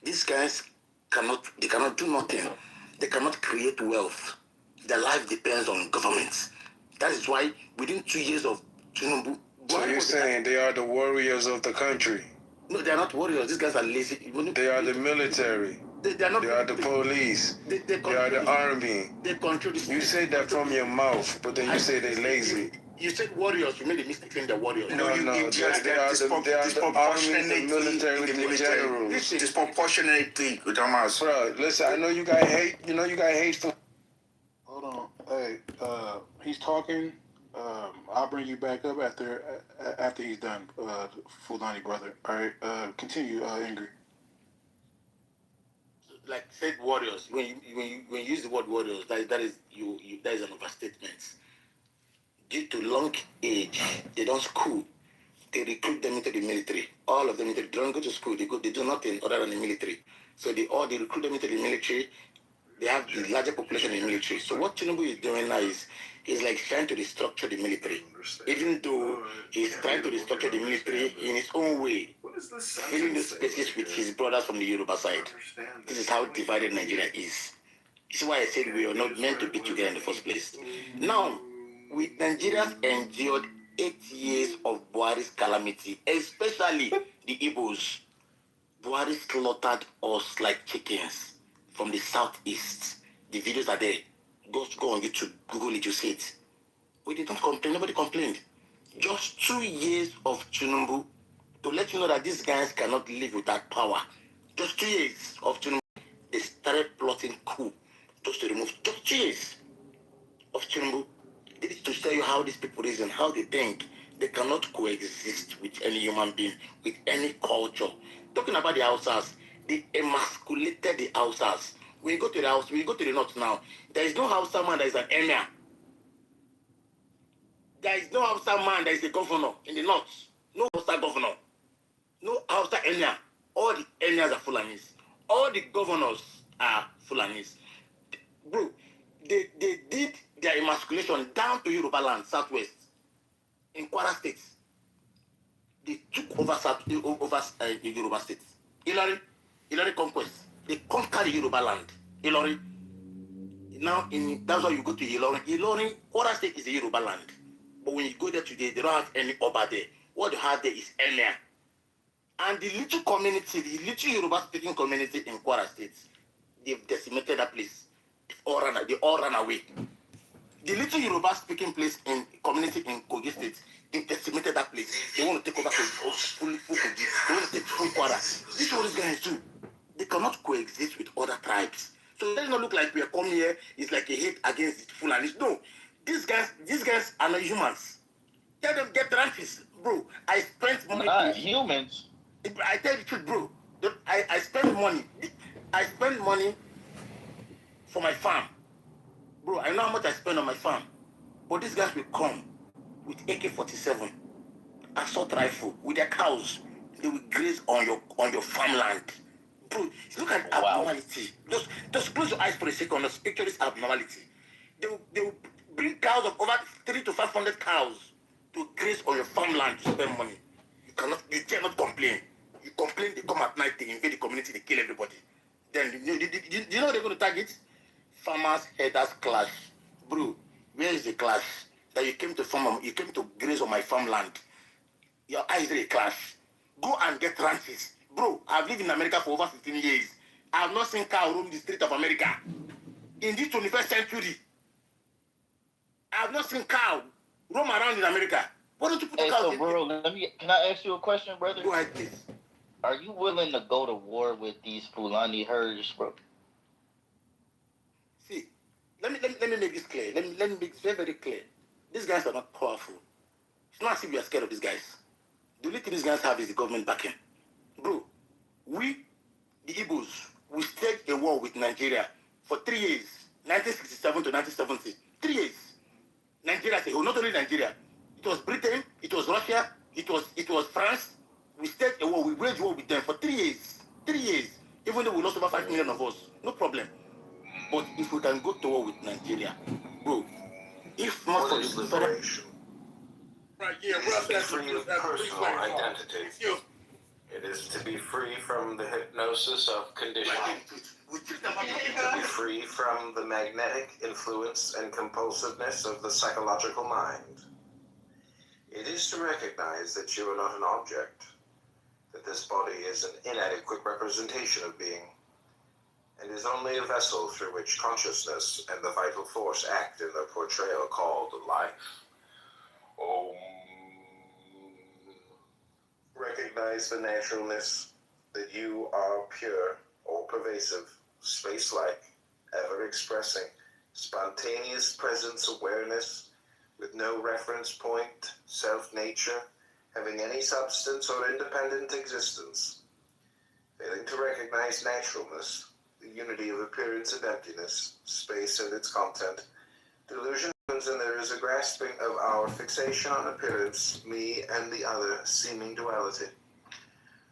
These guys cannot do nothing. They cannot create wealth. Their life depends on government. That is why within 2 years of Tinubu... So you're saying they are the warriors of the country? No, they are not warriors. These guys are lazy. They are the military. They are not. They are the police. They are the army. They control the... You say that from your mouth, but then you say they're lazy. You said warriors. You made a mistake saying they're warriors. No, they are the army, the military, the generals. Disproportionately, Damas. Bro, listen, I know you got hate. You know you got hate for... Hold on. Hey, he's talking. I'll bring you back up after he's done, Fulani brother. All right, continue, Ingrid. Like said warriors. When you use the word warriors, that is an overstatement. Due to long age, they don't school. They recruit them into the military. All of them, they don't go to school. They do nothing other than the military. So they recruit them into the military. They have the larger population in the military. So what Tinubu is doing now is like trying to restructure the military. Even though he's trying to restructure the military in his own way, filling those spaces with his brothers from the Yoruba side. This is how divided Nigeria is. This is why I said we are not meant to be together in the first place. Now, with Nigerians endured 8 years of Buhari's calamity, especially the Igbos, Buhari slaughtered us like chickens from the southeast. The videos are there. Go on YouTube, Google it, you see it. We did not complain, nobody complained. Just 2 years of Tinubu to let you know that these guys cannot live without power. Just 2 years of Tinubu, they started plotting coup just to remove. Just 2 years of Tinubu. This is to tell you how these people reason, how they think. They cannot coexist with any human being, with any culture. Talking about the Hausas, they emasculated the Hausas. When you go to the house, when you go to the north now, there is no Hausa man that is an emir. There is no Hausa man that is a governor in the north. No Hausa governor. No Hausa emir. All the emirs are Fulanis. All the governors are Fulanis. Bro, they did their emasculation down to Yoruba land, southwest, in Kwara State. They took over Yoruba State. Ilori conquest. They conquered the Yoruba land. Ilori. Now, that's why you go to Ilori. Ilori, Kwara State is a Yoruba land. But when you go there today, they don't have any Oba there. What they have there is Emir. And the little community, the little Yoruba-speaking community in Kwara State, they've decimated that place. They all ran away. The little Yoruba-speaking place in community in Kogi State, they decimated that place. They want to take over full Kogi. They want to take full Kwara. This is what these guys do. They cannot coexist with other tribes. So it does not look like we are coming here. It's like a hate against the Fulanis. No, these guys are not humans. Tell them get ranches, bro. I spent money. Not humans. I tell you the truth, bro. I spend money. I spend money for my farm. Bro, I know how much I spend on my farm. But these guys will come with AK-47, assault rifle, with their cows. They will graze on your farmland. Bro, look at abnormality. Just close your eyes for a second. Let's picture this abnormality. They will bring cows of over 300 to 500 cows to graze on your farmland to spend money. You cannot complain. You complain, they come at night, they invade the community, they kill everybody. Then, do you know what they're going to target? Farmers, headers clash. Bro, where is the clash? That you came to graze on my farmland. Your eyes really clash. Go and get ranches. Bro, I've lived in America for over 15 years. I have not seen cow roam the street of America. In this 21st century, I have not seen cow roam around in America. Why don't you put the cows in? Bro, can I ask you a question, brother? Go ahead, please. Are you willing to go to war with these Fulani herds, bro? See, let me make this clear. Let me make this very, very clear. These guys are not powerful. It's not as if we are scared of these guys. The only thing these guys have is the government backing. Bro, we, the Igbos, we staged a war with Nigeria for 3 years, 1967 to 1970. 3 years. Nigeria, not only Nigeria. It was Britain, it was Russia, it was France. We staged a war, we waged war with them for 3 years. 3 years. Even though we lost over 5 million of us. No problem. But if we can go to war with Nigeria, bro, if not for the liberation. Right, yeah, rough, that's free of personal identity. It is to be free from the hypnosis of conditioning. To be free from the magnetic influence and compulsiveness of the psychological mind. It is to recognize that you are not an object, that this body is an inadequate representation of being, and is only a vessel through which consciousness and the vital force act in the portrayal called life. Om. Recognize the naturalness that you are pure, all-pervasive, space-like, ever-expressing, spontaneous presence awareness with no reference point, self-nature, having any substance or independent existence. Failing to recognize naturalness, the unity of appearance and emptiness, space and its content, delusion happens and there is a grasping of our fixation on appearance, me and the other, seeming duality.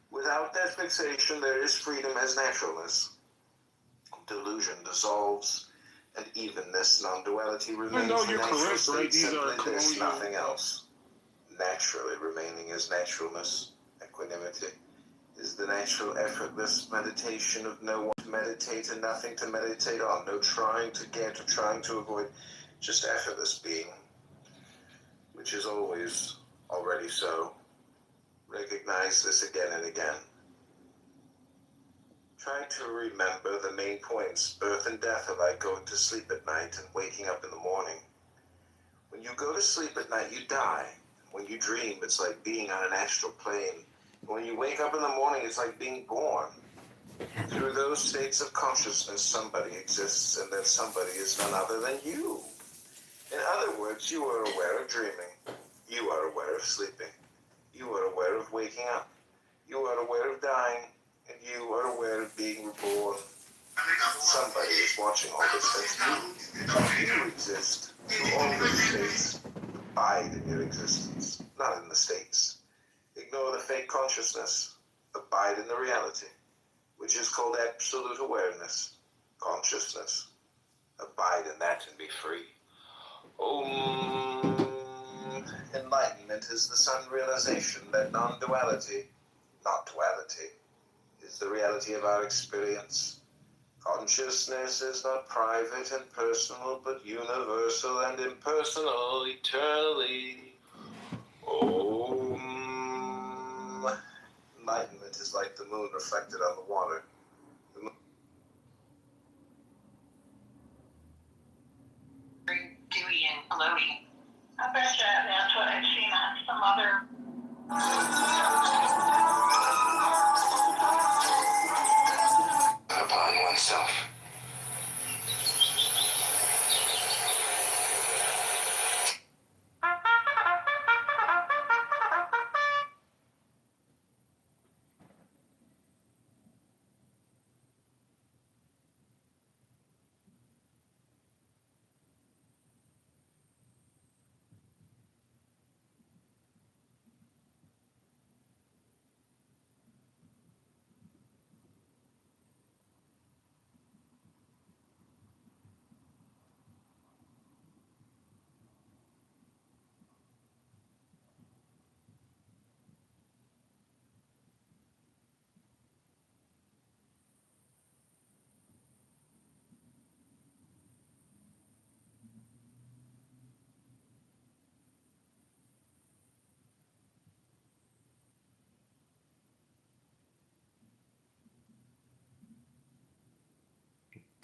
Without that fixation, there is freedom as naturalness. delusion dissolves, and evenness, non-duality Even remains though the you're natural correct, state, right? These are simply this, colonial. nothing else. Naturally remaining is naturalness, equanimity, is the natural effortless meditation of no one to meditate and nothing to meditate on, no trying to get or trying to avoid, just effortless being, which is always already so. Recognize this again and again. Try to remember the main points. Birth and death are like going to sleep at night and waking up in the morning. When you go to sleep at night, you die. When you dream, it's like being on an astral plane. When you wake up in the morning, it's like being born. Through those states of consciousness, somebody exists, and that somebody is none other than you. In other words, you are aware of dreaming. You are aware of sleeping. You are aware of waking up. You are aware of dying. And you are aware of being reborn. Somebody is watching all this things. You exist through all those states. Abide in your existence, not in the states. Ignore the fake consciousness. Abide in the reality, which is called absolute awareness, consciousness. Abide in that and be free. Enlightenment is the sun realization that non-duality, not duality, is the reality of our experience. Consciousness is not private and personal, but universal and impersonal, eternally. Enlightenment is like the moon reflected on the water. Very dewy and glowy. I bet you that's what I've seen on some other. Upon oneself.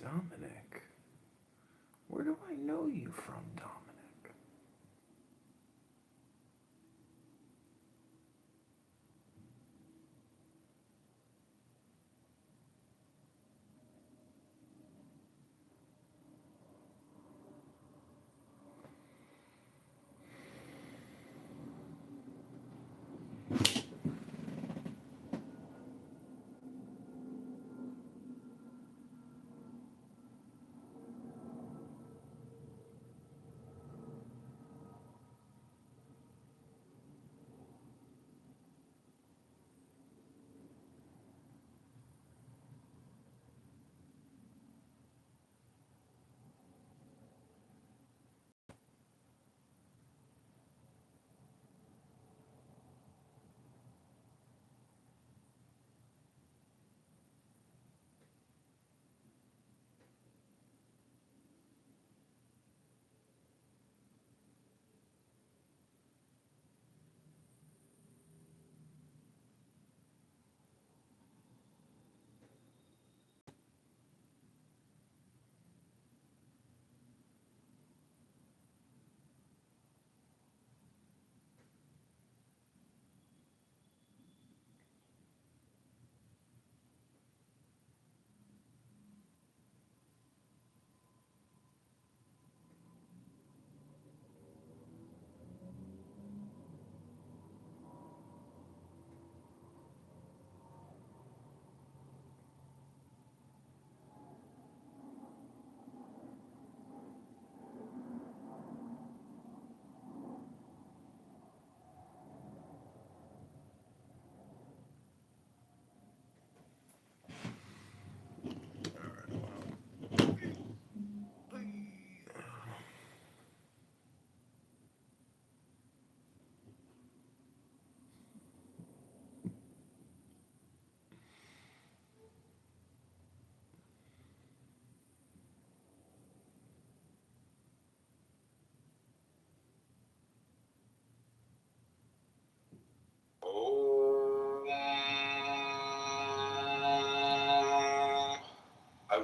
Dominic. Where do I know you from, Dominic?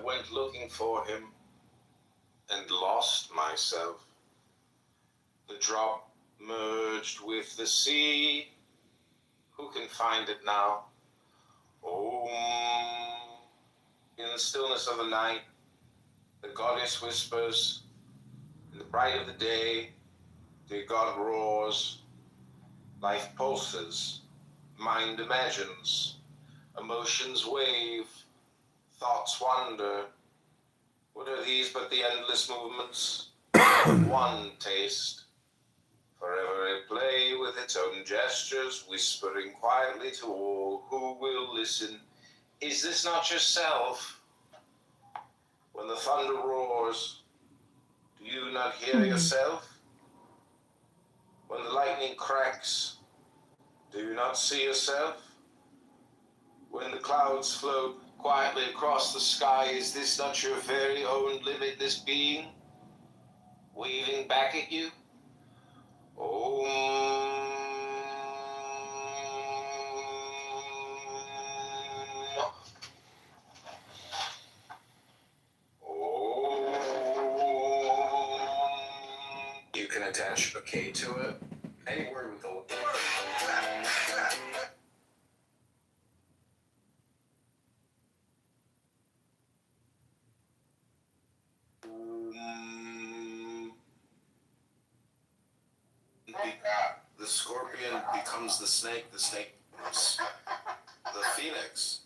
went looking for him and lost myself. The drop merged with the sea. Who can find it now? Oh, in the stillness of the night, the goddess whispers. In the bright of the day, the god roars. Life pulses, mind imagines, emotions wave, thoughts wander. What are these but the endless movements of one taste? Forever at play with its own gestures, whispering quietly to all who will listen. Is this not yourself? When the thunder roars, do you not hear yourself? When the lightning cracks, do you not see yourself? When the clouds float quietly across the sky, is this not your very own limitless being waving back at you? Oh. You can attach a K to it. Any word with the the scorpion becomes the snake becomes the phoenix.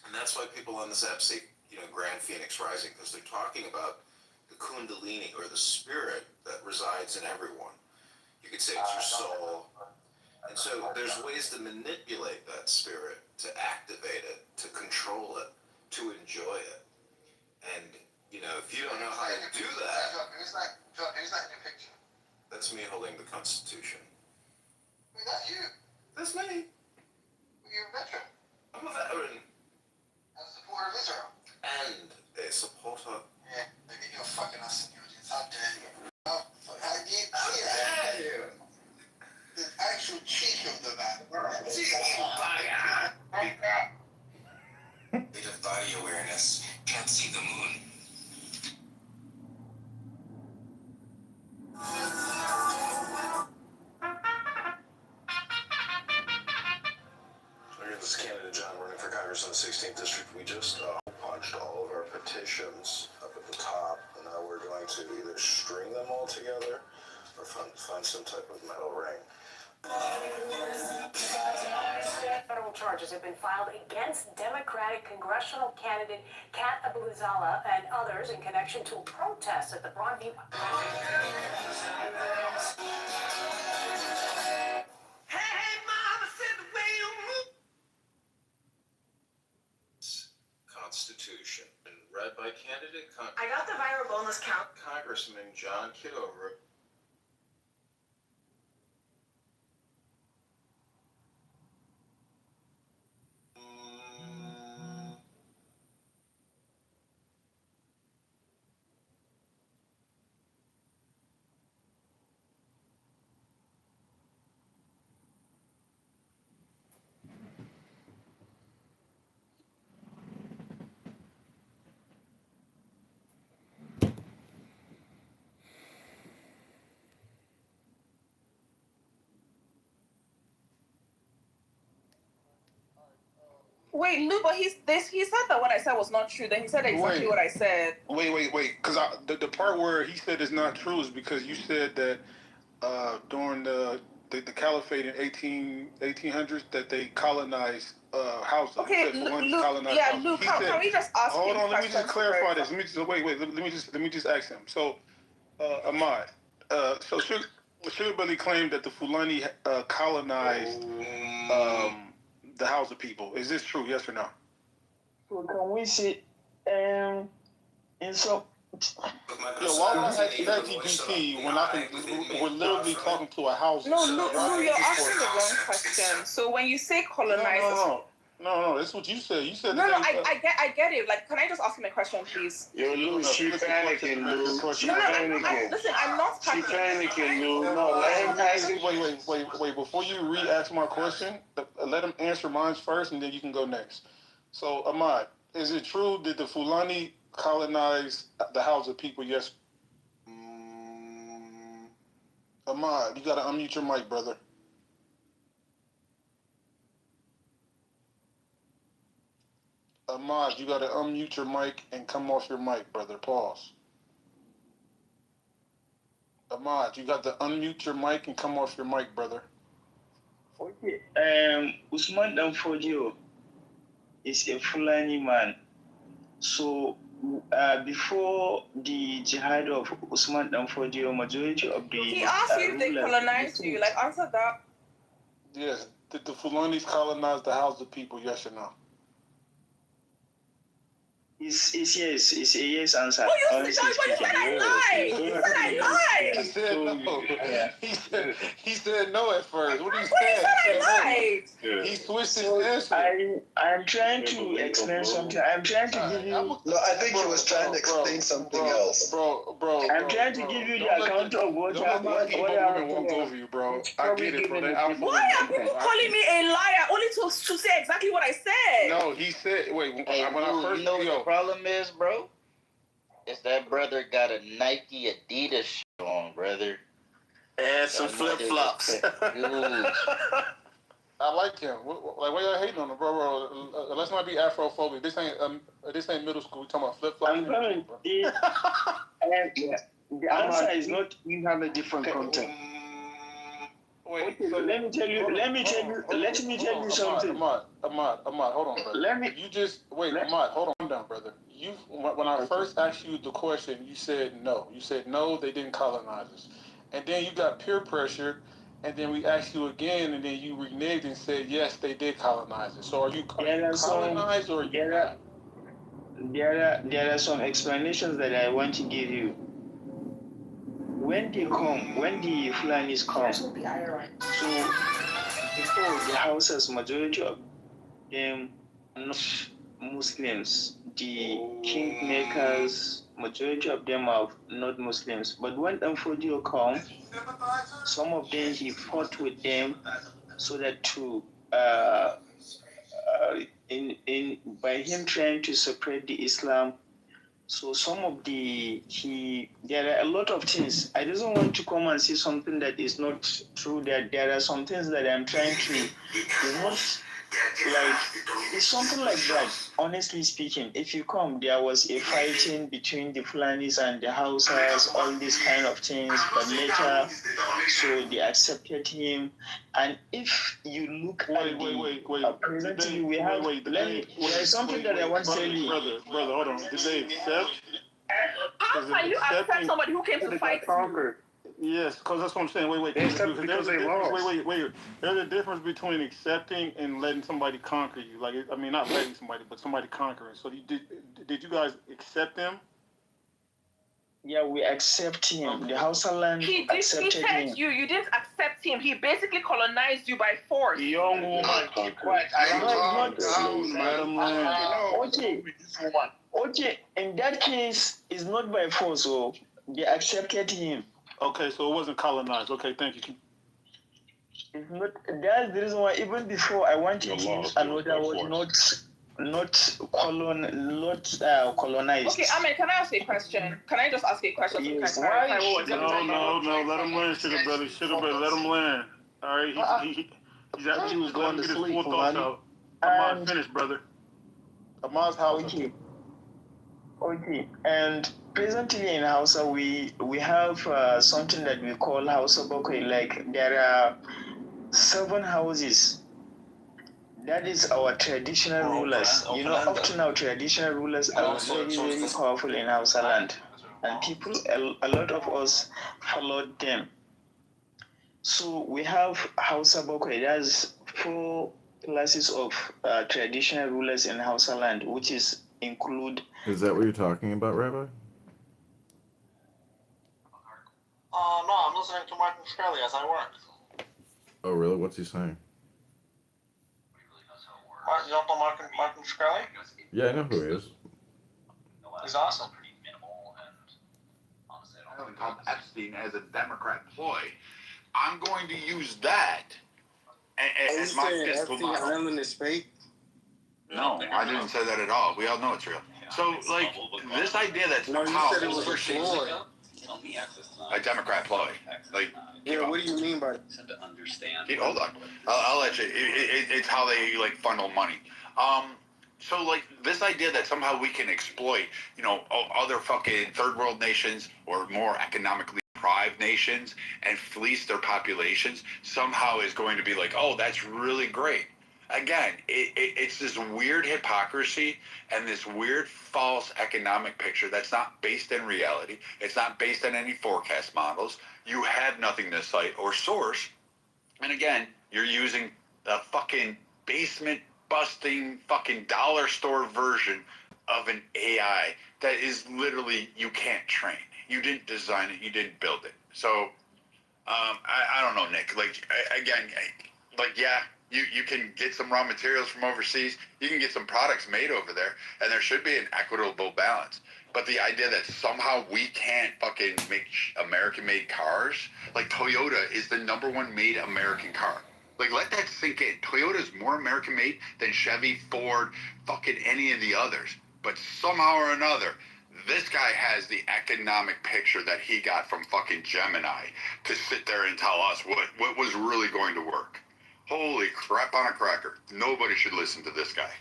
And that's why people on this app say, Grand Phoenix Rising, because they're talking about the kundalini, or the spirit that resides in everyone. You could say it's your soul. And so there's ways to manipulate that spirit, to activate it, to control it, to enjoy it. And, if you don't know how to do that... Who's that in your picture? That's me holding the Constitution. Wait, that's you? That's me. You're a veteran. I'm a veteran. And a supporter of Israel. And a supporter. Yeah, you're fucking us in the audience. How dare you? How dare you? The actual chief of the matter. Bit of body awareness. Can't see the moon. This is Canada John running for Congress in the 16th District. We just punched all of our petitions up at the top, and now we're going to either string them all together or find some type of metal ring. Federal charges have been filed against Democratic congressional candidate Kat Abulazala and others in connection to protests at the Broadview. Constitution, and read by candidate I got the viral bonus count. Congressman John Kitover. Wait, Lou, but he said that what I said was not true. Then he said exactly what I said. Wait. Because the part where he said it's not true is because you said that during the caliphate in 1800s that they colonized houses. Okay, Lou, can we just ask Hold him on, let me just clarify this. Wait. Let me just ask him. So, Ahmad, so Sugar Billy claimed that the Fulani colonized the Hausa people. Is this true? Yes or no? So can we see in some Why would I ask ChatGPT when we're literally talking to a house? No, Lou, you're asking the wrong question. So when you say colonizers... No, that's what you said. You said... No, I get it. Like, can I just ask him a question, please? Yo, Lou, she panicking, Lou. She panicking. Listen, I'm not panicking. She panicking, Lou. No, let him ask it. Wait. Before you re-ask my question, let him answer mine first, and then you can go next. So, Ahmad, Is it true that the Fulani colonized the Hausa people? Yes. Ahmad, you gotta unmute your mic, brother. Ahmad, you gotta unmute your mic and come off your mic, brother. Pause. Ahmad, you got to unmute your mic and come off your mic, brother. Okay. Usman Danfodio is a Fulani man. So before the jihad of Usman Danfodio, majority of the He asked you if they colonized you. Like, answer that. Yes. Did the Fulanis colonize the Hausa people? Yes or no? It's yes. It's a yes answer. Oh, you said I lied. You said I lied. He said no. He said no at first. What are you He saying? said I lied. He switched his answer. I'm trying to explain something. I'm trying to give you. No, I think he was trying to explain something else. Bro. I'm trying to give you the account of what happened. Don't let the people walk over you, bro. I get it, bro. Why are people calling me a liar only to say exactly what I said? No, he said. Wait, hey, when I first you know what the problem is, bro? Is that brother got a Nike Adidas shoe on, brother. And some flip flops. I like him. Like, why y'all hating on him, bro? Let's not be Afrophobic. This ain't middle school. We talking about flip flops. I'm going. The answer is not. You have a different content. Wait. Okay, so let me tell you something. Ahmad, hold on, brother. Ahmad, hold on down, brother. When I first asked you the question, you said no. You said no, they didn't colonize us. And then you got peer pressure, and then we asked you again, and then you reneged and said yes, they did colonize us. So are you colonized or are you not? There are some explanations that I want to give you. When the Fulanis come, so before the Hausas, majority of them are not Muslims. The kingmakers, majority of them are not Muslims. But when Danfodio come, some of them he fought with them so that by him trying to separate the Islam. So there are a lot of things. I don't want to come and say something that is not true. That there are some things that I'm trying to, it's something like that. Honestly speaking, if you come, there was a fighting between the Fulanis and the Hausas, all these kind of things. But later, so they accepted him. And if you look presently, we have. There is something that I want to tell you, brother. Hold on. Did they accept? How can you accept somebody who came to fight you? Yes, because that's what I'm saying. Wait. They accept because they lost. Wait. There's a difference between accepting and letting somebody conquer you. Like, I mean, not letting somebody, but somebody conquering. So did you guys accept them? Yeah, we accept him. The Hausa land accepted him. He said you didn't accept him. He basically colonized you by force. The young woman, keep quiet. Okay, in that case, it's not by force, so they accepted him. Okay, so it wasn't colonized. Okay, thank you. It's not. That's the reason why even before I wanted to use another word, not colonized. Okay, Ahmed, can I ask a question? Can I just ask a question? Yes. No. Let him land, sugar brother. Let him land. All right. He's actually was going to sleep. Ahmad, finish, brother. Ahmad's house. Okay, and presently in Hausa, we have something that we call Hausa Bokwe. Like there are 7 houses. That is our traditional rulers. Up to now, traditional rulers are very, very powerful in Hausa land. And people, a lot of us followed them. So we have Hausa Bokwe. That's 4 classes of traditional rulers in Hausa land, which include. Is that what you're talking about, Rabbi? No, I'm listening to Martin Shkreli as I work. Oh, really? What's he saying? You don't know Martin Shkreli? Yeah, I know who he is. He's awesome. Epstein as a Democrat ploy. I'm going to use that as my fiscal model. Island is fake? No, I didn't say that at all. We all know it's real. So, like, this idea that somehow said it was a ploy. a Democrat ploy. Like, Yeah, what do you mean by that? hold on. I'll let you. It's how they, like, funnel money. So, like, this idea that somehow we can exploit, other fucking third world nations or more economically deprived nations and fleece their populations somehow is going to be like, oh, that's really great. Again, it's this weird hypocrisy and this weird false economic picture that's not based in reality. It's not based on any forecast models. You have nothing to cite or source. And again, you're using the fucking basement busting fucking dollar store version of an AI that is literally, you can't train. You didn't design it. You didn't build it. So, I don't know, Nick. Like, again, yeah, you can get some raw materials from overseas. You can get some products made over there, and there should be an equitable balance. But the idea that somehow we can't fucking make American-made cars, like Toyota is the #1 made American car. Like, let that sink in. Toyota is more American-made than Chevy, Ford, fucking any of the others. But somehow or another, this guy has the economic picture that he got from fucking Gemini to sit there and tell us what was really going to work. Holy crap on a cracker. Nobody should listen to this guy.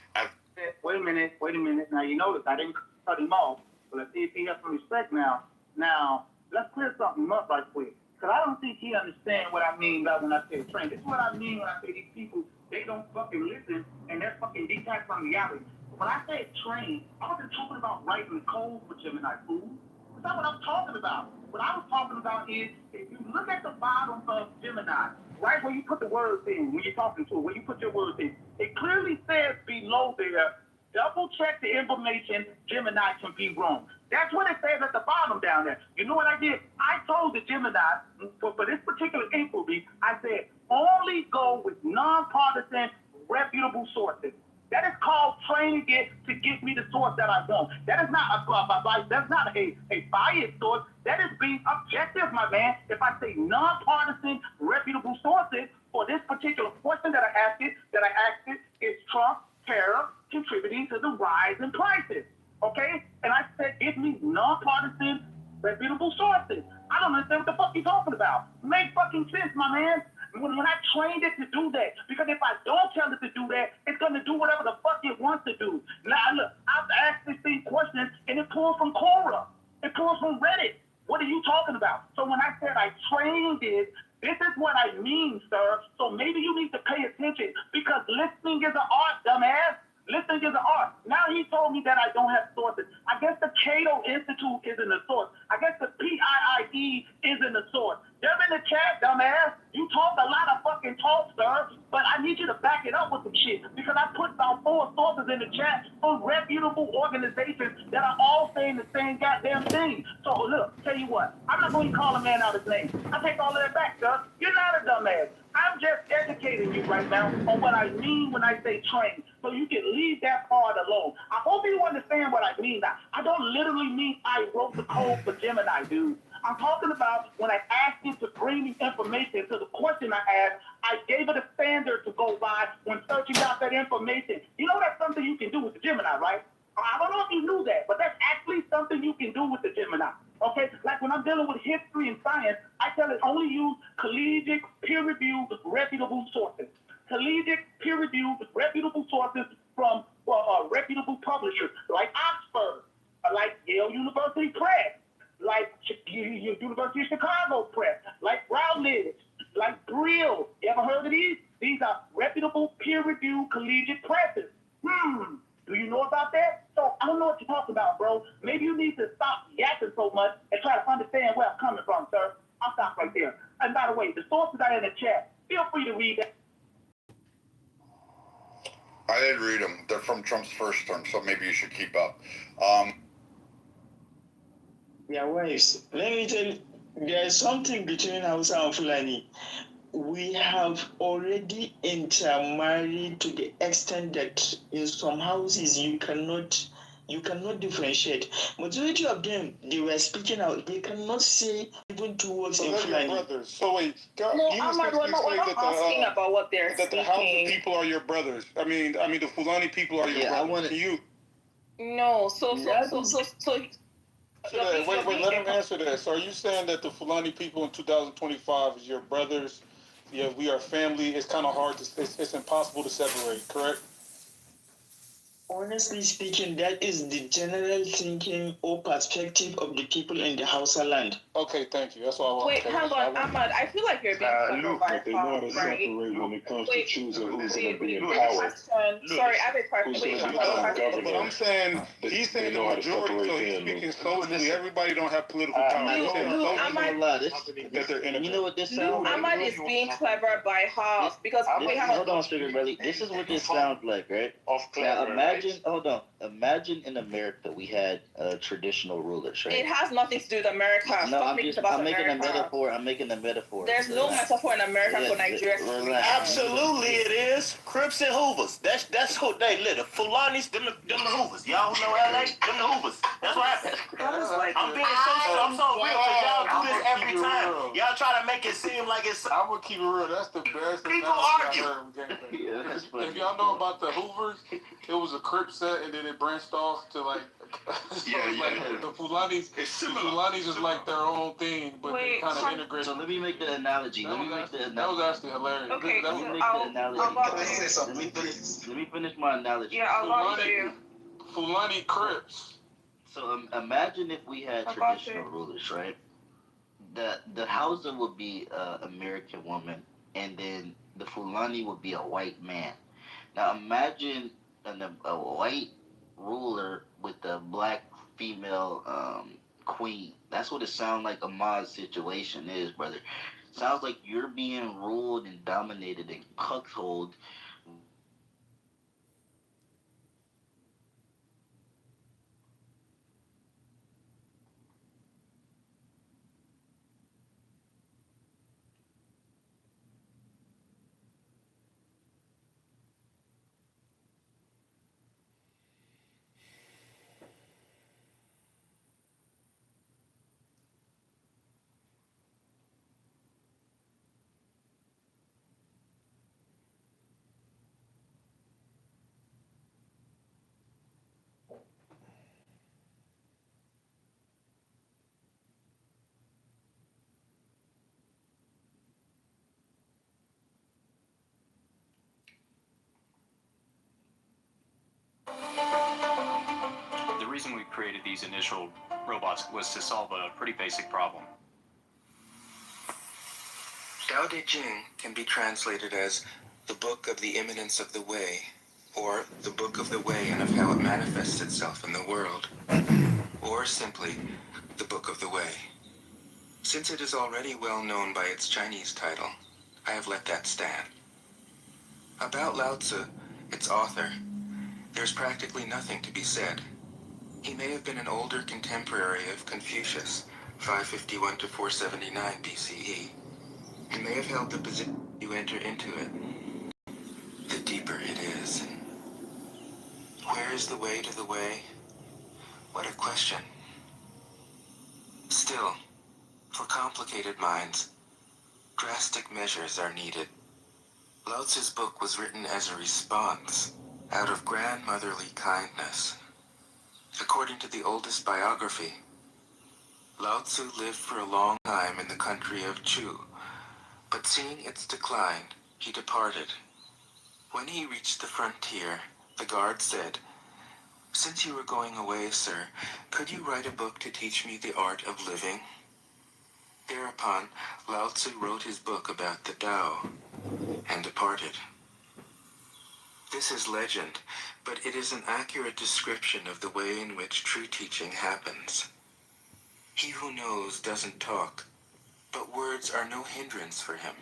Wait a minute. Now, you notice I didn't cut him off, but let's see if he has some respect now. Now, let's clear something up right quick. Because I don't think he understands what I mean by when I say train. This is what I mean when I say these people, they don't fucking listen, and they're fucking detached from reality. When I say train, I wasn't talking about writing code for Gemini food. That's not what I'm talking about. What I was talking about is, if you look at the bottom of Gemini, right where you put the words in, when you're talking to it, where you put your words in, it clearly says below there, double check the information, Gemini can be wrong. That's what it says at the bottom down there. You know what I did? I told the Gemini, for this particular inquiry, I said, only go with nonpartisan, reputable sources. That is called training it to get me the source that I want. That is not a biased source. That is being objective, my man. If I say nonpartisan, reputable sources for this particular question that I asked it, is Trump tariff contributing to the rise in prices? Okay? And I said, give me nonpartisan, reputable sources. I don't understand what the fuck you're talking about. Make fucking sense, my man. When I trained it to do that, because if I don't tell it to do that, it's going to do whatever the fuck it wants to do. Now, look, I've asked this thing questions, and it pulls from Quora. It pulls from Reddit. What are you talking about? So when I said I trained it, this is what I mean, sir. So maybe you need to pay attention, because listening is an art, dumbass. Listening is an art. Now he told me that I don't have sources. I guess the Cato Institute isn't a source. I guess the PIIE isn't a source. They're in the chat, dumbass. You talk a lot of fucking talk, sir, but I need you to back it up with some shit, because I put about 4 sources in the chat from reputable organizations that are all saying the same goddamn thing. So look, tell you what, I'm not going to call a man out his name. I take all of that back, sir. You're not a dumbass. I'm just educating you right now on what I mean when I say train, so you can leave that part alone. I hope you understand what I mean now. I don't literally mean I wrote the code for Gemini, dude. I'm talking about when I asked you to bring me information to the question I asked, I gave it a standard to go by when searching out that information. You know that's something you can do with the Gemini, right? I don't know if you knew that, but that's actually something you can do with the Gemini. Okay, like when I'm dealing with history and science, I tell it only use collegiate, peer-reviewed, reputable sources. Collegiate, peer-reviewed, reputable sources from reputable publishers like Oxford, like Yale University Press, like University of Chicago Press, like Routledge, like Brill. You ever heard of these? These are reputable, peer-reviewed, collegiate presses. Do you know about that? So I don't know what you're talking about, bro. Maybe you need to stop yapping so much and try to understand where I'm coming from, sir. I'll stop right there. And by the way, the sources are in the chat. Feel free to read that. I did read them. They're from Trump's first term, so maybe you should keep up. Yeah, wives. Let me tell you, there's something between Hausa and Fulani. We have already intermarried to the extent that in some houses you cannot You cannot differentiate. Majority of them, they were speaking out. They cannot say even two words So in they're your Fulani. brothers. So wait, No, you Ahmad, we're essentially not say asking about what they're that the Hausa speaking. people are your brothers. I mean the Fulani people are your Yeah, I brothers. want Can you? No, so Wait, let him answer that. So are you saying that the Fulani people in 2025 is your brothers? Yeah, we are family. It's kind of hard to, it's impossible to separate, correct? Honestly speaking, that is the general thinking or perspective of the people in the Hausa land. Okay, thank you. That's all I want. Wait, hang on, Ahmad. I feel like you're being clever by they know how to half, right? separate when it comes to choosing who's going to be in Wait, power. sorry, I have a question. Who's Wait, going to I have a become question. But I'm saying he's saying the majority, so he's speaking socially. Everybody don't have political power. Lou, Ahmad, That they're in. You know what this Lou, sounds like? Ahmad is being clever by half because wait, hang Hold on, Sugar Belly. This is what this sounds like, right? Now imagine, hold on. Imagine in America we had traditional rulers, right? It has nothing to do with America. No, Stop making it about I'm making America. a metaphor. I'm making a metaphor. There's no metaphor in America for Nigeria. Absolutely, it is. Crips and Hoovers. That's who they live. The Fulanis, them the Hoovers. Y'all know LA? Them the Hoovers. That's what happened. I'm being I'm so real because y'all do this every time. Y'all try to make it seem like it's. I'm gonna keep it real. That's the best. People argue. If y'all know about the Hoovers, it was a Crip set, and then it branched off to like, the Fulanis. The Fulanis is like their own thing, but they kind of integrate. So let me make the analogy. That was actually hilarious. Okay, Let me make the analogy. Let me finish my analogy. Yeah, I'll love you. Fulani Crips. So imagine if we had traditional rulers, right? The Hausa would be an American woman, and then the Fulani would be a white man. Now imagine a white ruler with a black female queen. That's what it sounds like Ahmad's situation is, brother. Sounds like you're being ruled and dominated and cuckolded. The reason we created these initial robots was to solve a pretty basic problem. Tao Te Ching can be translated as the book of the imminence of the way, or the book of the way and of how it manifests itself in the world, or simply the book of the way. Since it is already well known by its Chinese title, I have let that stand. About Lao Tzu, its author, there's practically nothing to be said. He may have been an older contemporary of Confucius, 551 to 479 BCE. He may have held the position you enter into it, the deeper it is. Where is the way to the way? What a question. Still, for complicated minds, drastic measures are needed. Lao Tzu's book was written as a response, out of grandmotherly kindness. According to the oldest biography, Lao Tzu lived for a long time in the country of Chu, but seeing its decline, he departed. When he reached the frontier, the guard said, "Since you are going away, sir, could you write a book to teach me the art of living?" Thereupon, Lao Tzu wrote his book about the Tao, and departed. This is legend, but it is an accurate description of the way in which true teaching happens. He who knows doesn't talk, but words are no hindrance for him.